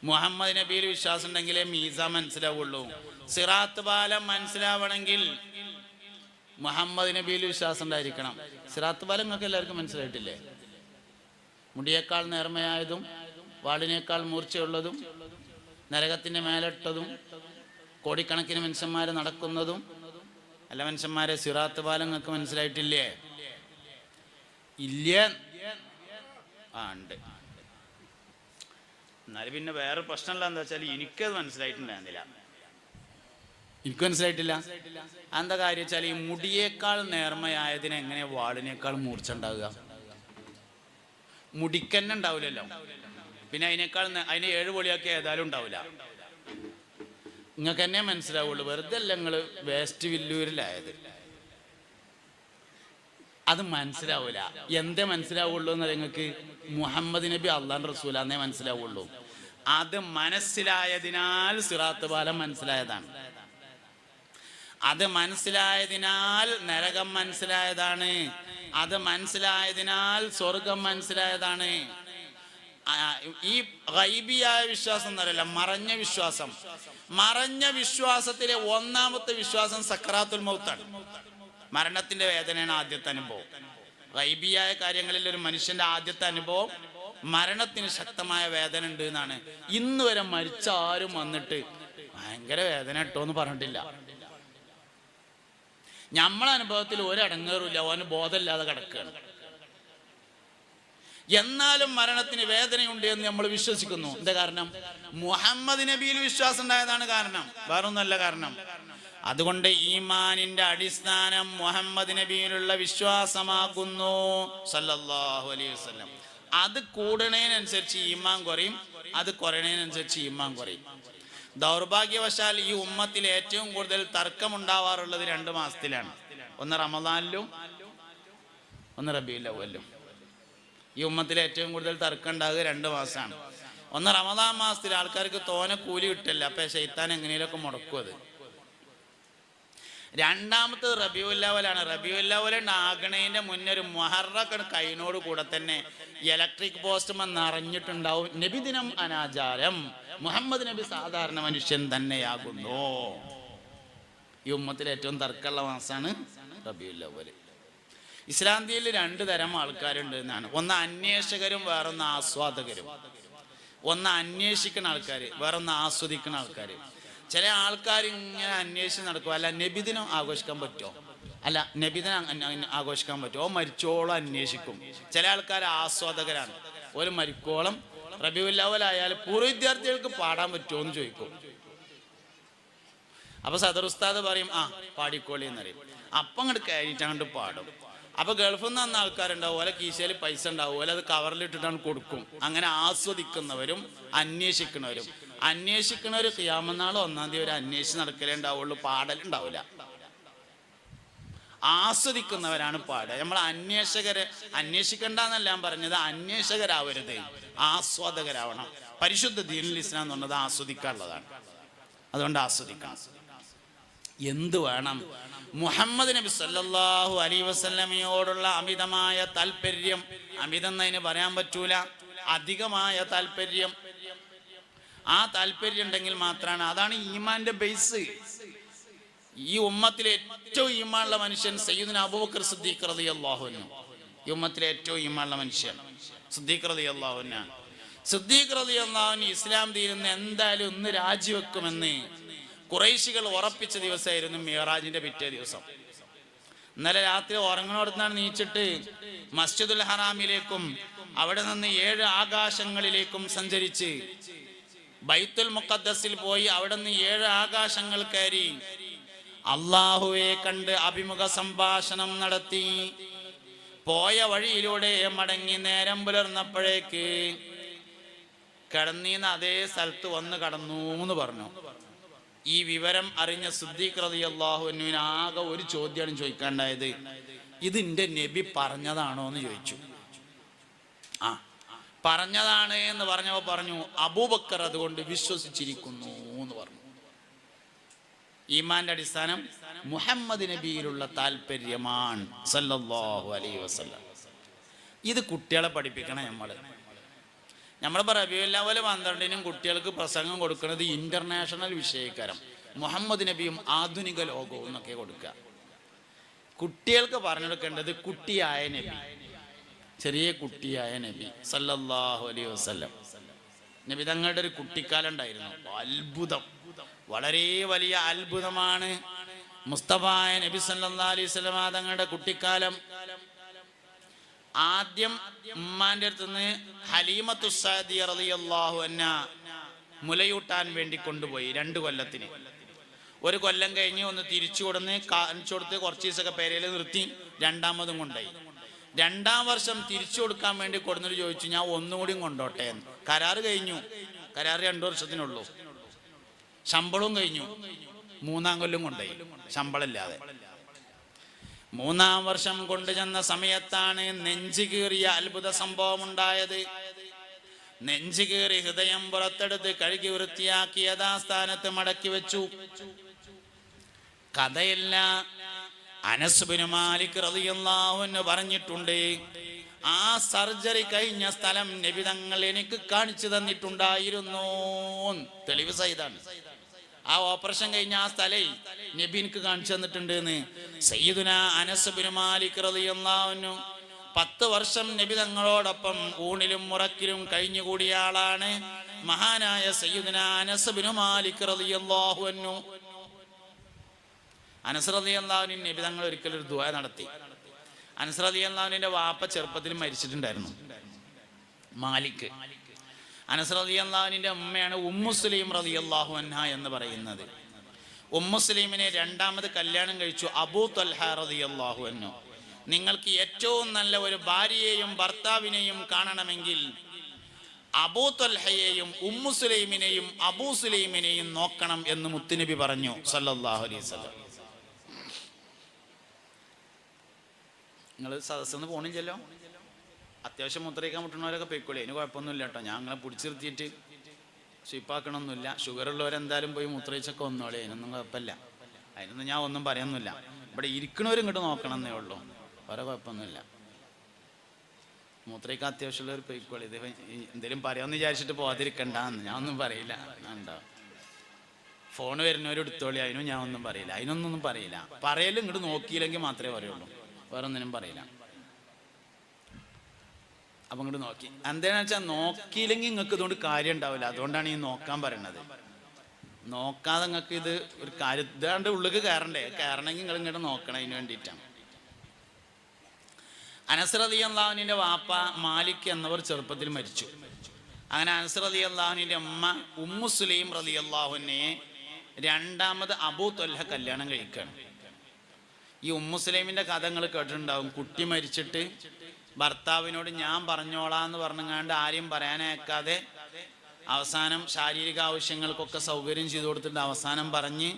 മുഹമ്മദ് നബിയിൽ വിശ്വാസം ഉണ്ടെങ്കിലേ മീസാൻ മനസ്സിലാവുള്ളൂ. സിറാത്ത് പാലം മനസ്സിലാവണമെങ്കിൽ മുഹമ്മദ് നബിയിൽ വിശ്വാസം ഉണ്ടായിരിക്കണം. സിറാത്ത് പാലം നിങ്ങൾക്ക് എല്ലാവർക്കും മനസ്സിലായിട്ടില്ലേ? മുടിയേക്കാൾ നേർമയായതും വാളിനേക്കാൾ മൂർച്ചയുള്ളതും നരകത്തിന്റെ മേലിട്ടതും കോടിക്കണക്കിന് മനുഷ്യന്മാര് നടക്കുന്നതും അല്ല മനുഷ്യന്മാരെ, സിറാത്ത് പാലം നിങ്ങൾക്ക് മനസ്സിലായിട്ടില്ലേ? ഇല്ല. ഉണ്ട്. എന്നാലും പിന്നെ വേറെ പ്രശ്നമല്ല, എന്താ വെച്ചാൽ എനിക്കത് മനസ്സിലായിട്ടുണ്ടായിരുന്നില്ല. എനിക്ക് മനസ്സിലായിട്ടില്ല. എന്താ കാര്യം വെച്ചാൽ ഈ മുടിയേക്കാൾ നേർമയായതിന് എങ്ങനെ വാളിനേക്കാൾ മൂർച്ച ഉണ്ടാവുക? മുടിക്കന്നെ ഉണ്ടാവില്ലല്ലോ. പിന്നെ അതിനേക്കാൾ അതിനെ 7 പൊളിയാക്കി ഏതായാലും ഉണ്ടാവില്ല. നിങ്ങൾക്ക് തന്നെ മനസ്സിലാവുള്ളൂ. വെറുതെ അല്ല നിങ്ങൾ വേസ്റ്റ് വില്ലൂരിലായത്. അത് മനസ്സിലാവൂല. എന്തേ മനസ്സിലാവുള്ളൂ എന്ന് നിങ്ങൾക്ക്? മുഹമ്മദ് നബി അള്ളാഹുവിന്റെ റസൂലാന്നേ മനസ്സിലാവുള്ളൂ. അത് മനസ്സിലായതിനാൽ സിറാത്ത് പാലം മനസ്സിലായതാണ്. അത് മനസ്സിലായതിനാൽ നരകം മനസ്സിലായതാണ്. അത് മനസ്സിലായതിനാൽ സ്വർഗം മനസ്സിലായതാണ്. ഈ ഗൈബിയായ വിശ്വാസം എന്നറിയില്ല, മറഞ്ഞ വിശ്വാസം. മറഞ്ഞ വിശ്വാസത്തിലെ ഒന്നാമത്തെ വിശ്വാസം സക്രാത്തുൽ മൗത്താണ്. മരണത്തിന്റെ വേദനയാണ് ആദ്യത്തെ അനുഭവം. ഗൈബിയായ കാര്യങ്ങളിൽ ഒരു മനുഷ്യന്റെ ആദ്യത്തെ അനുഭവം മരണത്തിന് ശക്തമായ വേദന ഉണ്ട് എന്നാണ്. ഇന്ന് വരെ മരിച്ച ആരും വന്നിട്ട് ഭയങ്കര വേദന ഇട്ടോ എന്ന് പറഞ്ഞിട്ടില്ല. നമ്മളെ അനുഭവത്തിൽ ഒരടങ്ങേറില്ല, ഓന് ബോധമില്ലാതെ കിടക്കുകയാണ്. എന്നാലും മരണത്തിന് വേദനയുണ്ട് എന്ന് നമ്മൾ വിശ്വസിക്കുന്നു. എന്താ കാരണം? മുഹമ്മദ് നബിയിൽ വിശ്വാസം ഉണ്ടായതാണ് കാരണം, വേറൊന്നല്ല കാരണം. അതുകൊണ്ട് ഈമാനിന്റെ അടിസ്ഥാനം മുഹമ്മദ് നബിയിലുള്ള വിശ്വാസമാകുന്നു സല്ലല്ലാഹു അലൈഹി വസല്ലം. അത് കൂടുന്നതിനനുസരിച്ച് ഈമാൻ കുറയും, അത് കുറയുന്നതിനനുസരിച്ച് ഈമാൻ കുറയും. ദൗർഭാഗ്യവശാൽ ഈ ഉമ്മത്തിൽ ഏറ്റവും കൂടുതൽ തർക്കമുണ്ടാവാറുള്ളത് 2 മാസത്തിലാണ്. ഒന്ന് റമദാനിലും ഒന്ന് റബീഉൽ അവ്വലിലും. ഈ ഉമ്മത്തിൽ ഏറ്റവും കൂടുതൽ തർക്കം ഉണ്ടാകുക 2 മാസമാണ്. ഒന്ന് റമദാൻ മാസത്തിൽ ആൾക്കാർക്ക് തോനെ കൂലി കിട്ടില്ല, അപ്പൊ ശൈത്താൻ എങ്ങനെയൊക്കെ മുടക്കും അത്. രണ്ടാമത്തത് റബീഉൽ അവ്വലാണ്. റബീഉൽ അവ്വൽ ആകണേന്റെ മുന്നേ ഒരു മുഹറം കൈനോട് കൂടെ തന്നെ ഇലക്ട്രിക് പോസ്റ്റ് നിറഞ്ഞിട്ടുണ്ടാവും, നബിദിനം അനാചാരം, മുഹമ്മദ് നബി സാധാരണ മനുഷ്യൻ തന്നെയാകുന്നു. ഈ ഉമ്മത്തിൽ ഏറ്റവും തർക്കമുള്ള മാസമാണ് റബീഉൽ അവ്വൽ. ഇസ്ലാന്തിയിൽ 2 തരം ആൾക്കാരുണ്ട് എന്നാണ്. ഒന്ന് അന്വേഷകരും, വേറൊന്ന് ആസ്വാദകരും. ഒന്ന് അന്വേഷിക്കുന്ന ആൾക്കാർ, വേറൊന്ന് ആസ്വദിക്കുന്ന ആൾക്കാർ. ചില ആൾക്കാർ ഇങ്ങനെ അന്വേഷിച്ച് നടക്കും. അല്ല നബിദിനം ആഘോഷിക്കാൻ പറ്റുമോ? അല്ല നബിദിനം ആഘോഷിക്കാൻ പറ്റുമോ? മരിച്ചോളം അന്വേഷിക്കും. ചില ആൾക്കാർ ആസ്വാദകരാണ്. ഒരു മരിക്കോളം റബീഉൽ അവ്വൽ ആയാൽ പൂർവ്വ വിദ്യാർത്ഥികൾക്ക് പാടാൻ പറ്റുമോ എന്ന് ചോദിക്കും. അപ്പൊ സദർ ഉസ്താദ് പറയും പാടിക്കോളി എന്നറിയും. അപ്പം അങ്ങോട്ട് കയറിയിട്ട് അങ്ങോട്ട് പാടും. അപ്പൊ ഗൾഫിൽ നിന്ന് വന്ന ആൾക്കാരുണ്ടാവും, ഓലെ കീശയിൽ പൈസ ഉണ്ടാവും, ഓലെ അത് കവറിലിട്ടിട്ടാണ് കൊടുക്കും. അങ്ങനെ ആസ്വദിക്കുന്നവരും അന്വേഷിക്കുന്നവരും. അന്വേഷിക്കുന്നവർ ഖിയാമത്ത് നാൾ 1-ാം തീയതി ഒരു അന്വേഷിച്ച് നടക്കലേ ഉണ്ടാവുള്ളൂ, പാടലുണ്ടാവില്ല. ആസ്വദിക്കുന്നവരാണ് പാടുക. നമ്മൾ അന്വേഷിക്കണ്ടെന്നല്ല ഞാൻ പറഞ്ഞത്, അന്വേഷകരാവരുത്, ആസ്വാദകരാവണം. പരിശുദ്ധ ദീനുൽ ഇസ്ലാം എന്ന് പറഞ്ഞത് ആസ്വദിക്കാനുള്ളതാണ്. അതുകൊണ്ട് ആസ്വദിക്കണം. എന്ത് വേണം? മുഹമ്മദ് നബി സല്ലല്ലാഹു അലൈഹി വസല്ലമയോടുള്ള അമിതമായ താല്പര്യം. അമിതം എന്നതിന് പറയാൻ പറ്റൂല, അധികമായ താല്പര്യം. ആ താല്പര്യം ഉണ്ടെങ്കിൽ മാത്രമാണ്, അതാണ് ഈമാന്റെ ബേസ്. ഈ ഉമ്മത്തിലെ ഏറ്റവും ഈമാനുള്ള മനുഷ്യൻ സയ്യിദുന അബൂബക്കർ സിദ്ദീഖ് റളിയല്ലാഹു അൻഹു. ഈ ഉമ്മത്തിലെ ഏറ്റവും ഈമാനുള്ള മനുഷ്യൻ സിദ്ദീഖ് റളിയല്ലാഹു അൻഹു. സിദ്ദീഖ് റളിയല്ലാഹു അൻഹു ഇസ്ലാം തീരുന്ന എന്തായാലും ഒന്ന് രാജിവെക്കുമെന്ന് ഖുറൈശികൾ ഉറപ്പിച്ച ദിവസമായിരുന്നു മിഅ്റാജിന്റെ പിറ്റേ ദിവസം. ഇന്നലെ രാത്രി ഉറങ്ങണോടത്താണ് നീച്ചിട്ട് മസ്ജിദുൽ ഹറാമിലേക്കും അവിടെ നിന്ന് 7 ആകാശങ്ങളിലേക്കും സഞ്ചരിച്ച് ബൈത്തുൽ മുഖദ്ദസിൽ പോയി അവിടെ നിന്ന് 7 ആകാശങ്ങൾ കയറി അള്ളാഹുവെ കണ്ട് അഭിമുഖ സംഭാഷണം നടത്തി. പോയ വഴിയിലൂടെ മടങ്ങി നേരം പുലർന്നപ്പോഴേക്ക് കിടന്നീന്ന് അതേ സ്ഥലത്ത് വന്ന് കടന്നു എന്ന് പറഞ്ഞു. ഈ വിവരം അറിഞ്ഞ സിദ്ദീഖ് റളിയല്ലാഹു അൻഹുവിന് ആകെ ഒരു ചോദ്യമാണ് ചോദിക്കാണ്ടായത്. ഇതിന്റെ നബി പറഞ്ഞതാണോ എന്ന് ചോദിച്ചു. പറഞ്ഞതാണ് എന്ന് പറഞ്ഞപ്പോൾ പറഞ്ഞു അബൂബക്കർ അതുകൊണ്ട് വിശ്വസിച്ചിരിക്കുന്നു എന്ന് പറഞ്ഞു. ഈമാന്റെ അടിസ്ഥാനം മുഹമ്മദ് നബിയിലുള്ള താല്പര്യമാണ് സല്ലല്ലാഹു അലൈഹി വസല്ലം. ഇത് കുട്ടികളെ പഠിപ്പിക്കണം. നമ്മളിപ്പോൾ റബീഉൽ അവ്വൽ 12-നും കുട്ടികൾക്ക് പ്രസംഗം കൊടുക്കുന്നത് ഇന്റർനാഷണൽ വിഷയക്കാരം മുഹമ്മദ് നബിയും ആധുനിക ലോകവും എന്നൊക്കെ കൊടുക്കുക. കുട്ടികൾക്ക് പറഞ്ഞെടുക്കേണ്ടത് കുട്ടിയായ നബി, ചെറിയ കുട്ടിയായ നബി സല്ലല്ലാഹു അലൈഹി വസല്ലം. നബി തങ്ങളുടെ ഒരു കുട്ടിക്കാലം ഉണ്ടായിരുന്നു. അത്ഭുതം, വളരെ വലിയ അത്ഭുതമാണ് മുസ്തഫായ നബി സല്ലല്ലാഹു അലൈഹി വസല്ലം തങ്ങളുടെ കുട്ടിക്കാലം. ആദ്യം ഉമ്മാന്റെ അടുത്തുനിന്ന് ഹലീമത്തു സഅദിയ റളിയല്ലാഹു അൻഹ മുലയൂട്ടാൻ വേണ്ടി കൊണ്ടുപോയി 2 കൊല്ലത്തിന്. 1 കൊല്ലം കഴിഞ്ഞ് ഒന്ന് തിരിച്ചു കാണിച്ചു കൊടുത്ത് കുറച്ച് ദിവസമൊക്കെ പേരയിൽ നിർത്തി. 2ാമതും കൊണ്ടുപോയി. 2ാം വർഷം തിരിച്ചു കൊടുക്കാൻ വേണ്ടി കൊടുന്നിട്ട് ചോദിച്ചു, ഞാൻ ഒന്നുകൂടി കൊണ്ടോട്ടെ എന്ന്. കരാറ് കഴിഞ്ഞു. കരാറ് 2 വർഷത്തിനുള്ളൂ. ശമ്പളവും കഴിഞ്ഞു. 3-ാം കൊല്ലം കൊണ്ടുപോയി ശമ്പളമില്ലാതെ. 3-ാം വർഷം കൊണ്ടുചെന്ന സമയത്താണ് നെഞ്ചു കീറിയ അത്ഭുത സംഭവം ഉണ്ടായത്. നെഞ്ചു കീറി ഹൃദയം പുറത്തെടുത്ത് കഴുകി വൃത്തിയാക്കി യഥാസ്ഥാനത്ത് മടക്കി വെച്ചു. കഥയല്ല, അനസ് ബിൻ മാലിക് റളിയല്ലാഹു അൻഹു പറഞ്ഞിട്ടുണ്ട്, ആ സർജറി കഴിഞ്ഞ സ്ഥലം നബി തങ്ങൾ എനിക്ക് കാണിച്ചു തന്നിട്ടുണ്ടായിരുന്നു. തെളിവ് സഹിതാണ്. ആ ഓപ്പറേഷൻ കഴിഞ്ഞ ആ സ്ഥലേ നബി എനിക്ക് കാണിച്ചു തന്നിട്ടുണ്ട് എന്ന് സയ്യിദുനാ അനസ് ബിൻ മാലിക് റളിയല്ലാഹു അൻഹു 10 വർഷം നബി തങ്ങളോടൊപ്പം ഊണിലും മുറക്കിലും കഴിഞ്ഞുകൂടിയ ആളാണ് മഹാനായ സയ്യിദുനാ അനസ് ബിൻ മാലിക് റളിയല്ലാഹു അൻഹു. അനസ് റളിയല്ലാഹു അൻഹു നബി തങ്ങൾ ഒരിക്കലും ഒരു ദുആ നടത്തി. അനസ് റളിയല്ലാഹു അൻഹുവിന്റെ വാപ്പ ചെറുപ്പത്തിൽ മരിച്ചിട്ടുണ്ടായിരുന്നു, മാലിക്. അനസ് റളിയല്ലാഹു അൻഹുവിന്റെ ഉമ്മയാണ് ഉമ്മു സുലൈം റളിയല്ലാഹു അൻഹ എന്ന് പറയുന്നത്. ഉമ്മു സുലൈമിനെ രണ്ടാമത് കല്യാണം കഴിച്ചു അബൂ ത്വൽഹ റളിയല്ലാഹു അൻഹു. നിങ്ങൾക്ക് ഏറ്റവും നല്ല ഒരു ഭാര്യയെയും ഭർത്താവിനെയും കാണണമെങ്കിൽ അബൂ ത്വൽഹയെയും ഉമ്മു സുലൈമിനെയും അബൂ സുലൈമിനെയും നോക്കണം എന്ന് മുത്തുനബി പറഞ്ഞു സല്ലല്ലാഹു അലൈഹി വസല്ലം. നിങ്ങൾ സദസ്സെന്ന് പോണില്ലല്ലോ, അത്യാവശ്യം മുദ്രയിക്കാൻ മുട്ടുന്നവരൊക്കെ പൊയ്ക്കോളി, അതിന് കുഴപ്പമൊന്നുമില്ല കേട്ടോ. ഞാൻ നിങ്ങളെ പിടിച്ചു നിർത്തിയിട്ട് സ്വീപ്പാക്കണമൊന്നുമില്ല. ഷുഗറുള്ളവരെന്തായാലും പോയി മുദ്രയിച്ചൊക്കെ വന്നോളി, അതിനൊന്നും കുഴപ്പമില്ല. അതിനൊന്നും ഞാൻ ഒന്നും പറയാനൊന്നുമില്ല. ഇവിടെ ഇരിക്കണവരും ഇങ്ങോട്ട് നോക്കണം എന്നേ ഉള്ളൂ, വേറെ കുഴപ്പമൊന്നുമില്ല. മൂത്രയ്ക്ക് അത്യാവശ്യമുള്ളവർ പൊയ്ക്കോളി. ഇത് എന്തെങ്കിലും പറയാമെന്ന് വിചാരിച്ചിട്ട് പോകാതിരിക്കണ്ടെന്ന് ഞാൻ ഒന്നും പറയില്ല. ഉണ്ടാവും ഫോൺ വരുന്നവരും എടുത്തോളി, അതിനും ഞാൻ ഒന്നും പറയില്ല, അതിനൊന്നും പറയില്ല. പറയലും ഇങ്ങോട്ട് നോക്കിയില്ലെങ്കിൽ മാത്രമേ പറയുള്ളൂ, വേറെ ഒന്നിനും പറയില്ല. അപ്പം ഇങ്ങോട്ട് നോക്കി എന്താണെന്ന് വെച്ചാൽ നോക്കിയില്ലെങ്കിൽ നിങ്ങൾക്ക് ഇതുകൊണ്ട് കാര്യം ഉണ്ടാവില്ല. അതുകൊണ്ടാണ് ഈ നോക്കാൻ പറയണത്. നോക്കാതെ നിങ്ങൾക്ക് ഇത് ഒരു കാര്യം ഇതാണ്ട് ഉള്ളിൽ കയറണ്ടേ, കയറണമെങ്കിൽ നിങ്ങൾ ഇങ്ങോട്ട് നോക്കണം. അതിന് വേണ്ടിയിട്ടാണ്. അനസ് റളിയല്ലാഹു അൻഹുവിന്റെ വാപ്പ മാലിക് എന്നവർ ചെറുപ്പത്തിൽ മരിച്ചു. അങ്ങനെ അനസ് റളിയല്ലാഹു അൻഹുവിന്റെ അമ്മ ഉമ്മു സുലൈം റളിയല്ലാഹു അൻഹയെ രണ്ടാമത് അബൂ ത്വൽഹ കല്യാണം കഴിക്കുകയാണ്. ഈ ഉമ്മു സുലൈമിന്റെ കഥ നിങ്ങൾ കേട്ടിട്ടുണ്ടാവും. കുട്ടി മരിച്ചിട്ട് ഭർത്താവിനോട് ഞാൻ പറഞ്ഞോളാന്ന് പറഞ്ഞങ്ങാണ്ട് ആരെയും പറയാനേക്കാതെ അവസാനം ശാരീരിക ആവശ്യങ്ങൾക്കൊക്കെ സൗകര്യം ചെയ്തു കൊടുത്തിട്ട് അവസാനം പറഞ്ഞ്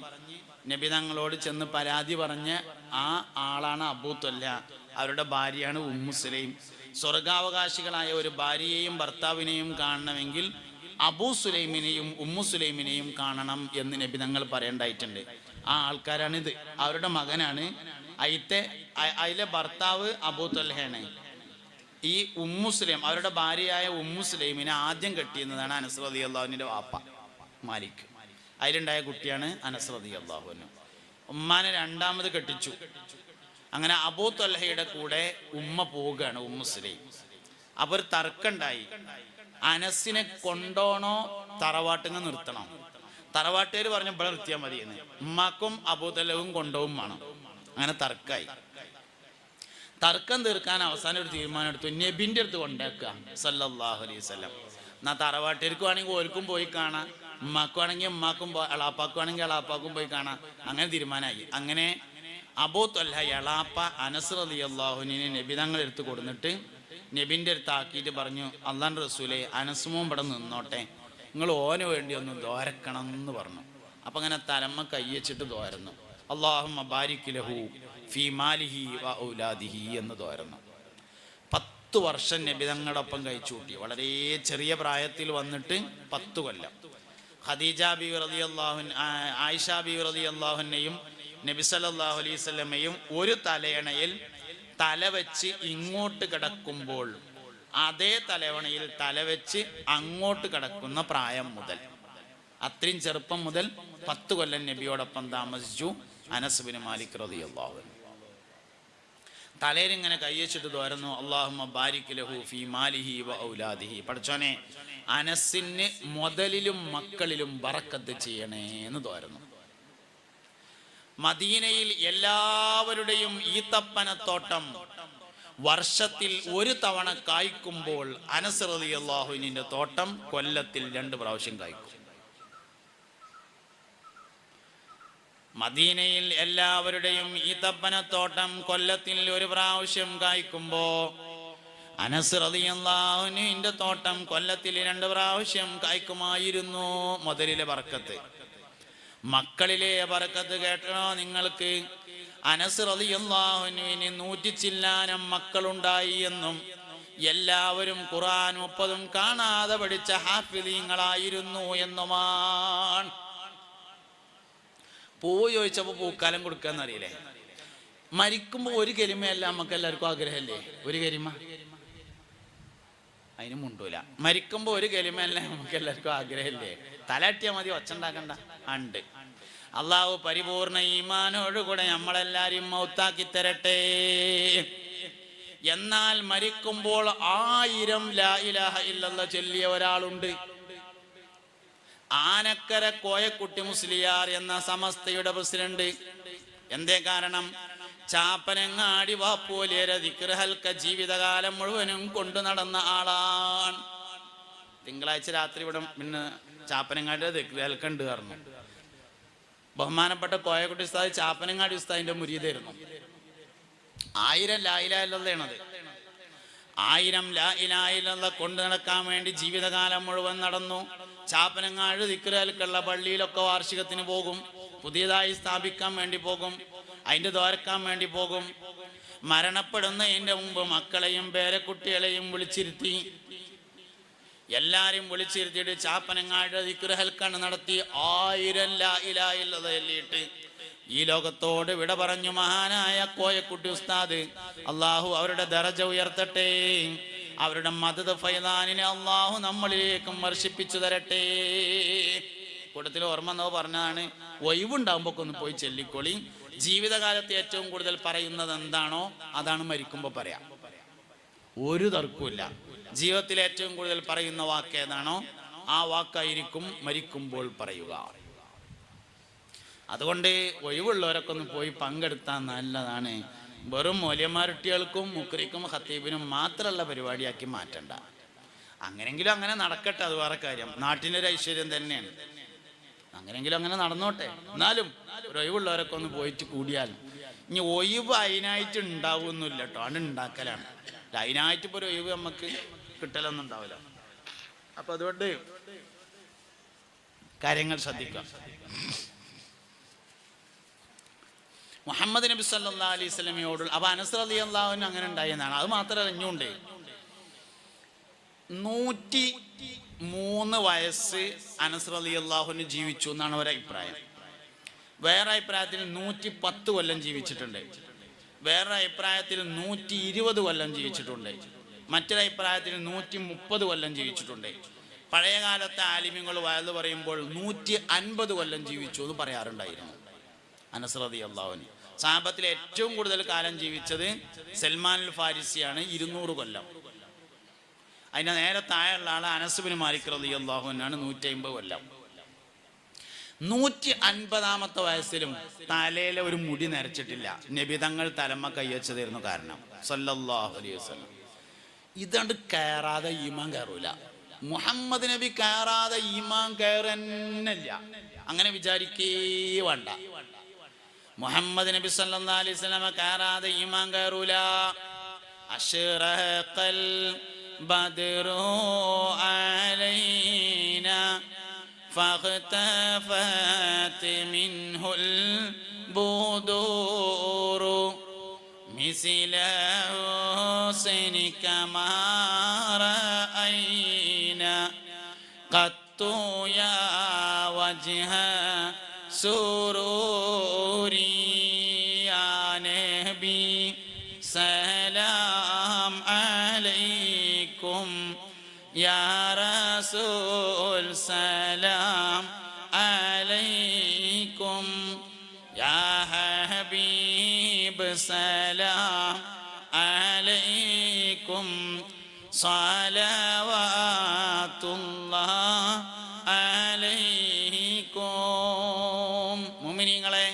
നബി തങ്ങളോട് ചെന്ന് പരാതി പറഞ്ഞ് ആ ആളാണ് അബൂ ത്വൽഹ. അവരുടെ ഭാര്യയാണ് ഉമ്മു സുലൈം. സ്വർഗാവകാശികളായ ഒരു ഭാര്യയെയും ഭർത്താവിനെയും കാണണമെങ്കിൽ അബൂ സുലൈമിനെയും ഉമ്മു സുലൈമിനെയും കാണണം എന്ന് നബി തങ്ങൾ പറയേണ്ടായിട്ടുണ്ട്. ആ ആൾക്കാരാണിത്. അവരുടെ മകനാണ്. അതിലെ ഭർത്താവ് അബൂ ത്വൽഹയാണ്. ഈ ഉമ്മു സുലൈം അവരുടെ ഭാര്യയായ ഉമ്മു സുലൈമിനെ ആദ്യം കെട്ടിയെന്നതാണ് അനസ് റളിയല്ലാഹു അൻഹുവിന്റെ വാപ്പ മാലിക്. അതിലുണ്ടായ കുട്ടിയാണ് അനസ് റളിയല്ലാഹു അൻഹു. ഉമ്മാനെ രണ്ടാമത് കെട്ടിച്ചു. അങ്ങനെ അബൂ ത്വൽഹയുടെ കൂടെ ഉമ്മ പോവുകയാണ്, ഉമ്മു സുലൈം. അപ്പോൾ ഒരു തർക്കമുണ്ടായി. അനസിനെ കൊണ്ടോണോ തറവാട്ടിൽ നിർത്തണം? തറവാട്ടുകാർ പറഞ്ഞു ഇവിടെ നിർത്തിയാൽ മതിയെന്ന്. ഉമ്മാക്കും അബൂ ത്വൽഹയും കൊണ്ടോവും വേണം. അങ്ങനെ തർക്കമായി. തർക്കം തീർക്കാൻ അവസാനം ഒരു തീരുമാനം എടുത്തു, നബിന്റെ അടുത്ത് കൊണ്ടേക്കുക സല്ലല്ലാഹു അലൈഹി വസല്ലം. എന്നാൽ തറവാട്ടിലേക്ക് വേണമെങ്കിൽ ഓർക്കും പോയി കാണാം, ഉമ്മാക്കുവാണെങ്കിൽ ഉമ്മാക്കും എളാപ്പാക്കുവാണെങ്കിൽ എളാപ്പാക്കും പോയി കാണാം. അങ്ങനെ തീരുമാനമായി. അങ്ങനെ അബൂ ത്വൽഹ എളാപ്പ അനസ് റളിയല്ലാഹു അൻഹുവിനെ നബി തങ്ങളുടെ അടുത്ത് കൊടുത്തിട്ട് നബിൻ്റെ അടുത്ത് ആക്കിയിട്ട് പറഞ്ഞു, അല്ലാഹുവിൻ്റെ റസൂലേ അനസുമോൻ ഇവിടെ നിന്നോട്ടെ, നിങ്ങൾ ഓന് വേണ്ടി ഒന്ന് ദോരക്കണം എന്ന് പറഞ്ഞു. അപ്പം അങ്ങനെ തലമ്മ കയ്യച്ചിട്ട് ദോരന്നു. അല്ലാഹുമ്മ ബാരിക് ലഹു ഫീ മാലിഹി വ ഔലാദിഹി എന്ന് ദോരന്നു. 10 വർഷം നബി തങ്ങളോടൊപ്പം കഴിച്ചു കൂട്ടി. വളരെ ചെറിയ പ്രായത്തിൽ വന്നിട്ട് 10 കൊല്ലം. ഖദീജ ബീവി റളിയല്ലാഹു ആയിഷ ബീവി റളിയല്ലാഹു അൻഹയും നബി സല്ലല്ലാഹു അലൈഹി വസല്ലമയും ഒരു തലയണയിൽ തലവെച്ച് ഇങ്ങോട്ട് കിടക്കുമ്പോൾ അതേ തലവണയിൽ തലവെച്ച് അങ്ങോട്ട് കിടക്കുന്ന പ്രായം മുതൽ, അത്രയും ചെറുപ്പം മുതൽ 10 കൊല്ലം നബിയോടൊപ്പം താമസിച്ചു അനസ് ബിൻ മാലിക് റളിയല്ലാഹു അൻഹു. തലയിലിങ്ങനെ കയ്യച്ചിട്ട് തോരുന്നു, അല്ലാഹുമ്മ ബാരിക് ലഹു ഫീ മാലിഹി വ ഔലാദിഹി. പഠിച്ചോനെ അനസിന് മുതലിലും മക്കളിലും ബറക്കത്ത് ചെയ്യണേ എന്ന് തോരുന്നു. മദീനയിൽ എല്ലാവരുടെയും ഈത്തപ്പനത്തോട്ടം വർഷത്തിൽ ഒരു തവണ കായ്ക്കുമ്പോൾ അനസ് റളിയല്ലാഹു അൻഹുവിന്റെ തോട്ടം കൊല്ലത്തിൽ 2 പ്രാവശ്യം കായ്ക്കും. മദീനയിൽ എല്ലാവരുടെയും ഈത്തപ്പനത്തോട്ടം കൊല്ലത്തിൽ 1 പ്രാവശ്യം കായ്ക്കുമ്പോ അനസ് റളിയല്ലാഹു അൻഹുവിന്റെ തോട്ടം കൊല്ലത്തിൽ 2 പ്രാവശ്യം കായ്ക്കുമായിരുന്നു. മുതലിലെ ബർക്കത്ത്. മക്കളിലെ ബറക്കത്ത് കേട്ടണോ നിങ്ങൾക്ക്? അനസ് റളിയല്ലാഹു അൻഹുവിന് 100 ചില്ലാനം മക്കളുണ്ടായി എന്നും എല്ലാവരും ഖുർആൻ 30 കാണാതെ പഠിച്ച ഹാഫിളീങ്ങളായിരുന്നു എന്നുമാണ്. പൂവ് ചോദിച്ചപ്പോൾ പൂക്കാലം കൊടുക്കാന്നറിയില്ലേ? മരിക്കുമ്പോൾ ഒരു കലിമയല്ല നമുക്ക് എല്ലാവർക്കും ആഗ്രഹമല്ലേ? ഒരു കലിമ അതിന് മുണ്ടൂല. മരിക്കുമ്പോൾ ഒരു കലിമയല്ല നമുക്ക് എല്ലാവർക്കും ആഗ്രഹമല്ലേ? തലട്ടിയാ മതി, ഒച്ചുണ്ടാക്കണ്ട. ഉണ്ട്. അള്ളാഹു പരിപൂർണ ഈമാനോടുകൂടെ നമ്മളെല്ലാരും മൗത്താക്കി തരട്ടെ. എന്നാൽ മരിക്കുമ്പോൾ 1000 ലാ ഇലാഹ ഇല്ലല്ലാഹ് ചൊല്ലിയ ഒരാളുണ്ട്. ആനക്കര കോയക്കുട്ടി മുസ്ലിയാർ എന്ന സമസ്തയുടെ പ്രസിഡന്റ്. എന്തേ കാരണം? ചാപ്പനങ്ങാടി വാപ്പോലിയരെ ദിക്റ് ഹൽക്ക ജീവിതകാലം മുഴുവനും കൊണ്ടു നടന്ന ആളാണ്. തിങ്കളാഴ്ച രാത്രി ഇവിടെ പിന്നെ ചാപ്പനങ്ങാടി ദിക്റ് ഹൽക്ക ഉണ്ട് പറഞ്ഞു. ബഹുമാനപ്പെട്ട കോയക്കുട്ടി ഉസ്താദ് ചാപ്പനങ്ങാടി ഉസ്താദിന്റെ മുരീദായിരുന്നു. 1000 ലാ ഇലാഹ ഇല്ലല്ലാഹ് 1000 ലാ ഇലാഹ ഇല്ലല്ലാഹ് കൊണ്ടു നടക്കാൻ വേണ്ടി ജീവിതകാലം മുഴുവൻ നടന്നു. ചാപ്പനങ്ങാട് ദിക്റ് ഹൽക്കുള്ള പള്ളിയിലൊക്കെ വാർഷികത്തിന് പോകും, പുതിയതായി സ്ഥാപിക്കാൻ വേണ്ടി പോകും, അതിൻ്റെ ദ്വാരക്കാൻ വേണ്ടി പോകും. മരണപ്പെടുന്നതിൻ്റെ മുമ്പ് മക്കളെയും പേരക്കുട്ടികളെയും വിളിച്ചിരുത്തി, എല്ലാരും വിളിച്ചിരുത്തിയിട്ട് ചാപ്പനങ്ങാട് ദിക്റ് ഹൽക്കാണ് നടത്തി 1000 ലാ ഇലാഹ ഇല്ലല്ലാഹ് ചൊല്ലിയിട്ട് ഈ ലോകത്തോട് വിട പറഞ്ഞു മഹാനായ കോയക്കുട്ടി ഉസ്താദ്. അള്ളാഹു അവരുടെ ദറജ ഉയർത്തട്ടെ, അവരുടെ മദദ് ഫൈദാനിനെ അള്ളാഹു നമ്മളിലേക്കും വർഷിപ്പിച്ചു തരട്ടെ. കൂട്ടത്തിൽ ഓർമ്മ എന്നോ പറഞ്ഞതാണ്, ഒഴിവുണ്ടാകുമ്പോൾ ഒന്ന് പോയി ചൊല്ലിക്കൊളി. ജീവിതകാലത്ത് ഏറ്റവും കൂടുതൽ പറയുന്നത് എന്താണോ അതാണ് മരിക്കുമ്പോൾ പറയാം. ഒരു തർക്കമില്ല. ജീവിതത്തിൽ ഏറ്റവും കൂടുതൽ പറയുന്ന വാക്ക് ഏതാണോ ആ വാക്കായിരിക്കും മരിക്കുമ്പോൾ പറയുക. അതുകൊണ്ട് ഒഴിവുള്ളവരൊക്കെ ഒന്ന് പോയി പങ്കെടുത്താൽ നല്ലതാണ്. വെറും മൗലവിമാരുട്ടികൾക്കും മുക്രിക്കും ഖത്തീബിനും മാത്രമുള്ള പരിപാടിയാക്കി മാറ്റണ്ട. അങ്ങനെങ്കിലും അങ്ങനെ നടക്കട്ടെ, അത് വേറെ കാര്യം. നാട്ടിൻ്റെ ഒരു ഐശ്വര്യം തന്നെയാണ്. അങ്ങനെങ്കിലും അങ്ങനെ നടന്നോട്ടെ. എന്നാലും ഒരു ഒഴിവുള്ളവരൊക്കെ ഒന്ന് പോയിട്ട് കൂടിയാൽ. ഇനി ഒഴിവ് അതിനായിട്ട് ഉണ്ടാവുമൊന്നുമില്ല കേട്ടോ, ആണ് ഉണ്ടാക്കലാണ്. അതിനായിട്ട് ഇപ്പോൾ ഒരു ഒഴിവ് നമുക്ക് കിട്ടലൊന്നും ഉണ്ടാവില്ല. അപ്പൊ അതുകൊണ്ട് കാര്യങ്ങൾ ശ്രദ്ധിക്കാം. മുഹമ്മദ് നബി സല്ലല്ലാഹു അലൈഹി വസല്ലമയോട് അപ്പൊ അനസ് റളിയല്ലാഹു അൻഹു അങ്ങനെ ഉണ്ടായെന്നാണ്. അത് മാത്രമല്ല, ഇഞ്ഞുണ്ട് 103 വയസ്സ് അനസ് റളിയല്ലാഹു അൻഹു ജീവിച്ചു എന്നാണ് ഒരഭിപ്രായം. വേറെ അഭിപ്രായത്തിൽ 110 കൊല്ലം ജീവിച്ചിട്ടുണ്ട്. വേറെ അഭിപ്രായത്തിൽ 120 കൊല്ലം ജീവിച്ചിട്ടുണ്ട്. മറ്റൊരഭിപ്രായത്തിൽ 130 കൊല്ലം ജീവിച്ചിട്ടുണ്ട്. പഴയകാലത്തെ ആലിമ്യങ്ങൾ വയത് പറയുമ്പോൾ 150 കൊല്ലം ജീവിച്ചു എന്ന് പറയാറുണ്ടായിരുന്നു അനസ് റളിയല്ലാഹു അൻഹു. സഹാബത്തിൽ ഏറ്റവും കൂടുതൽ കാലം ജീവിച്ചത് സൽമാൻ അൽ ഫാരിസിയാണ്, 200 കൊല്ലം. അതിൻ്റെ നേരെ താഴെയുള്ള ആൾ അനസ് ബിൻ മാലിക് റളിയല്ലാഹു അൻഹു, 150 കൊല്ലം. 150ാമത്തെ വയസ്സിലും തലയിലെ ഒരു മുടി നരച്ചിട്ടില്ല. നബി തങ്ങൾ തലമ്മ കയ്യച്ചതായിരുന്നു കാരണം സല്ലല്ലാഹു അലൈഹി വസല്ലം. ഇതാണ്ട് കയറാതെ ഈമാൻ കയറൂല. മുഹമ്മദ് നബി കയറാതെ ഈമാൻ കയറന്നില്ല, അങ്ങനെ വിചാരിക്കേ വേണ്ട. മുഹമ്മദ് നബി സല്ലല്ലാഹു അലൈഹി വസല്ലം കയറാതെ ഈമാൻ കയറൂല. അശ്റഖൽ ബദ്റു അലൈനാ فاختفت منه البدور مثل حسنك ما رأينا قط يا وجه سروري يا نبي سلام عليكم يا رسول سلام عليكم يا حبيب سلام عليكم صلوات الله عليكم. മുഅ്മിനീങ്ങളെ,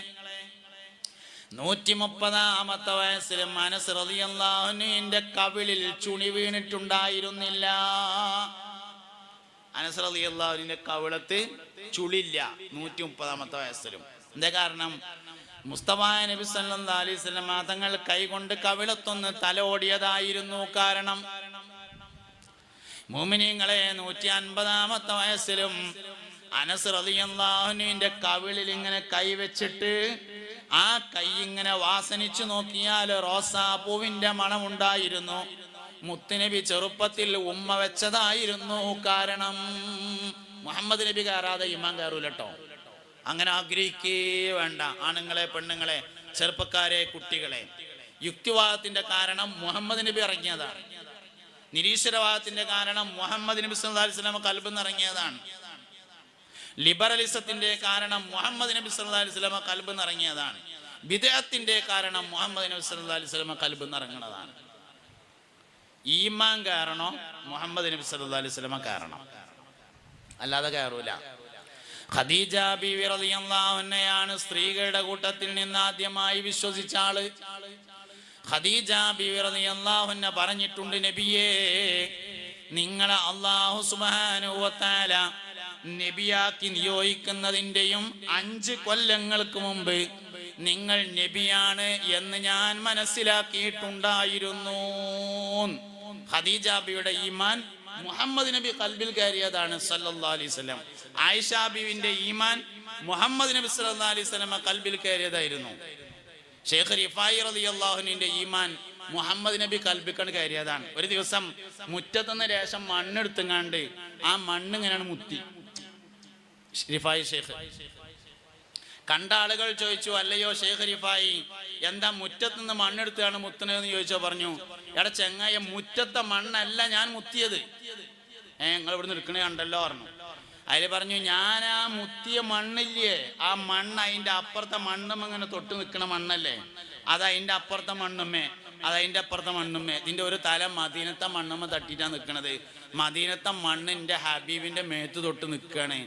130ാമത്തെ വയസ്സിൽ അനസ് റളിയല്ലാഹു അൻഹുവിന്റെ കവിളിൽ ചുണി വീണിട്ടുണ്ടായിരുന്നില്ല. അനസ് റളിയല്ലാഹു അൻഹുവിന്റെ കവിളത്ത് ചുളില്ല 130ാമത്തെ വയസ്സിലും. എന്താ കാരണം? മുസ്തഫ നബി സല്ലല്ലാഹു അലൈഹി വസല്ലം തങ്ങൾ കൈകൊണ്ട് കവിളത്തൊന്ന് തലോടിയതായിരുന്നു കാരണം. മുഅ്മിനീങ്ങളെ, 150ാമത്തെ വയസ്സിലും അനസ് റളിയല്ലാഹു അൻഹുവിന്റെ കവിളിൽ ഇങ്ങനെ കൈവച്ചിട്ട് ആ കൈ ഇങ്ങനെ വാസനിച്ചു നോക്കിയാൽ റോസാപ്പൂവിന്റെ മണമുണ്ടായിരുന്നു. മുത്തുനബി ചെറുപ്പത്തിൽ ഉമ്മ വെച്ചതായിരുന്നു. കാരണം മുഹമ്മദ് നബി കയറാതെ ഈമാൻ കയറൂലട്ടോ. അങ്ങനെ ആഗ്രഹിക്കേ വേണ്ട. ആണുങ്ങളെ, പെണ്ണുങ്ങളെ, ചെറുപ്പക്കാരെ, കുട്ടികളെ. യുക്തിവാദത്തിന്റെ കാരണം മുഹമ്മദ് നബി ഇറങ്ങിയതാണ്. നിരീശ്വരവാദത്തിന്റെ കാരണം മുഹമ്മദ് നബി സല്ലല്ലാഹു അലൈഹി വസല്ലം ഖൽബിൽ നിന്ന് ഇറങ്ങിയതാണ്. ലിബറലിസത്തിന്റെ കാരണം മുഹമ്മദ് നബി സല്ലല്ലാഹു അലൈഹി വസല്ലം ഖൽബിൽ നിന്ന് ഇറങ്ങിയതാണ്. ബിദ്അത്തിന്റെ കാരണം മുഹമ്മദ് നബി സല്ലല്ലാഹു അലൈഹി വസല്ലം ഖൽബിൽ നിന്ന് ഇറങ്ങുന്നതാണ്. ഈമാൻ കാരണോ മുഹമ്മദ് നബി സല്ലല്ലാഹു അലൈഹി വസല്ലം കാരണം, അല്ലാതെ കയറൂല. ഖദീജ ബീവി റളിയല്ലാഹു അൻഹയാണ് സ്ത്രീകളുടെ കൂട്ടത്തിൽ നിന്ന് ആദ്യമായി വിശ്വസിച്ച ആള്. ഖദീജ ബീവി റളിയല്ലാഹു അൻഹ പറഞ്ഞിട്ടുണ്ട്, നബിയേ, നിങ്ങളെ അല്ലാഹു സുബ്ഹാനഹു വ തആല നബിയാക്കി നിയോഗിക്കുന്നതിന്റെയും 5 കൊല്ലങ്ങൾക്ക് മുമ്പ് നിങ്ങൾ നബിയാണ് എന്ന് ഞാൻ മനസ്സിലാക്കിയിട്ടുണ്ടായിരുന്നു. ഖദീജ ബിയുടെ ഈമാൻ മുഹമ്മദ് നബി ഖൽബിൽ കയറിയതാണ് സല്ലല്ലാഹു അലൈഹി വസല്ലം. ആയിഷ ബിവിന്റെ ഈമാൻ മുഹമ്മദ് നബി സല്ലല്ലാഹു അലൈഹി വസല്ലം ഖൽബിൽ കയറിയതായിരുന്നു. ഷെയ്ഖ് റിഫായി റളിയല്ലാഹു അൻഹുവിന്റെ ഈമാൻ മുഹമ്മദ് നബി ഖൽബിൽ കയറിയതാണ്. ഒരു ദിവസം മുറ്റത്തുനിന്ന് രേശം മണ്ണെടുത്തുങ്ങാണ്ട് ആ മണ്ണ് ഇങ്ങനെയാണ് മുത്തി. റിഫായി ഷെയ്ഖ് കണ്ട ആളുകൾ ചോദിച്ചു, അല്ലയോ ഷെയ്ഖ് റിഫായി, എന്താ മുറ്റത്തുനിന്ന് മണ്ണെടുത്താണ് മുത്തുന്നതെന്ന് ചോദിച്ചോ. പറഞ്ഞു, എടാ ചെങ്ങായ, മുറ്റത്തെ മണ്ണല്ല ഞാൻ മുത്തിയത്. നിങ്ങൾ ഇവിടുന്ന് എടുക്കണേ കണ്ടല്ലോ പറഞ്ഞു. അതിൽ പറഞ്ഞു, ഞാൻ ആ മുത്തിയ മണ്ണില്ലേ, ആ മണ്ണ് അതിൻ്റെ അപ്പുറത്തെ മണ്ണും ഇങ്ങനെ തൊട്ട് നിൽക്കണ മണ്ണല്ലേ, അത് അതിൻ്റെ അപ്പുറത്തെ മണ്ണുമ്മേ, അത് അതിൻ്റെ അപ്പുറത്തെ മണ്ണുമ്മേ, ഇതിൻ്റെ ഒരു തല മദീനത്തെ മണ്ണുമ്മ തട്ടിയിട്ടാണ് നിൽക്കണത്. മദീനത്തെ മണ്ണ് എൻ്റെ ഹബീബിൻ്റെ മേത്ത് തൊട്ട് നിൽക്കുകയാണ്.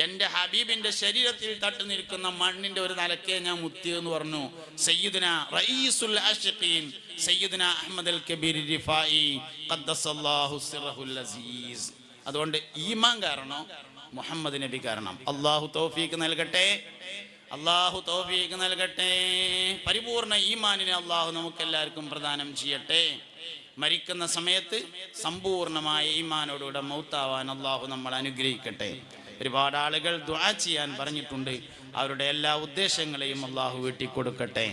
എൻ്റെ ഹബീബിൻ്റെ ശരീരത്തിൽ തട്ട് നിൽക്കുന്ന മണ്ണിൻ്റെ ഒരു തലക്കേ ഞാൻ മുത്തിയെന്ന് പറഞ്ഞു സയ്യിദുന റഈസുൽ ആശിഖീൻ സയ്യിദുന അഹ്മദ് അൽ കബീർ റിഫായി ഖദ്ദസല്ലാഹു സിറഹുൽ അസീസ്. അതുകൊണ്ട് ഈമാൻ കാരണം മുഹമ്മദ് നബി കാരണം. അല്ലാഹു തൗഫീഖ് നൽകട്ടെ, അല്ലാഹു തൗഫീഖ് നൽകട്ടെ. പരിപൂർണ ഈമാനിനെ അല്ലാഹു നമുക്കെല്ലാവർക്കും പ്രദാനം ചെയ്യട്ടെ. മരിക്കുന്ന സമയത്ത് സമ്പൂർണമായ ഈമാനോടുകൂടെ മൗത്താവാൻ അല്ലാഹു നമ്മൾ അനുഗ്രഹിക്കട്ടെ. ഒരുപാട് ആളുകൾ ദുആ ചെയ്യാൻ പറഞ്ഞിട്ടുണ്ട്. അവരുടെ എല്ലാ ഉദ്ദേശങ്ങളെയും അല്ലാഹു വീട്ടിക്കൊടുക്കട്ടെ.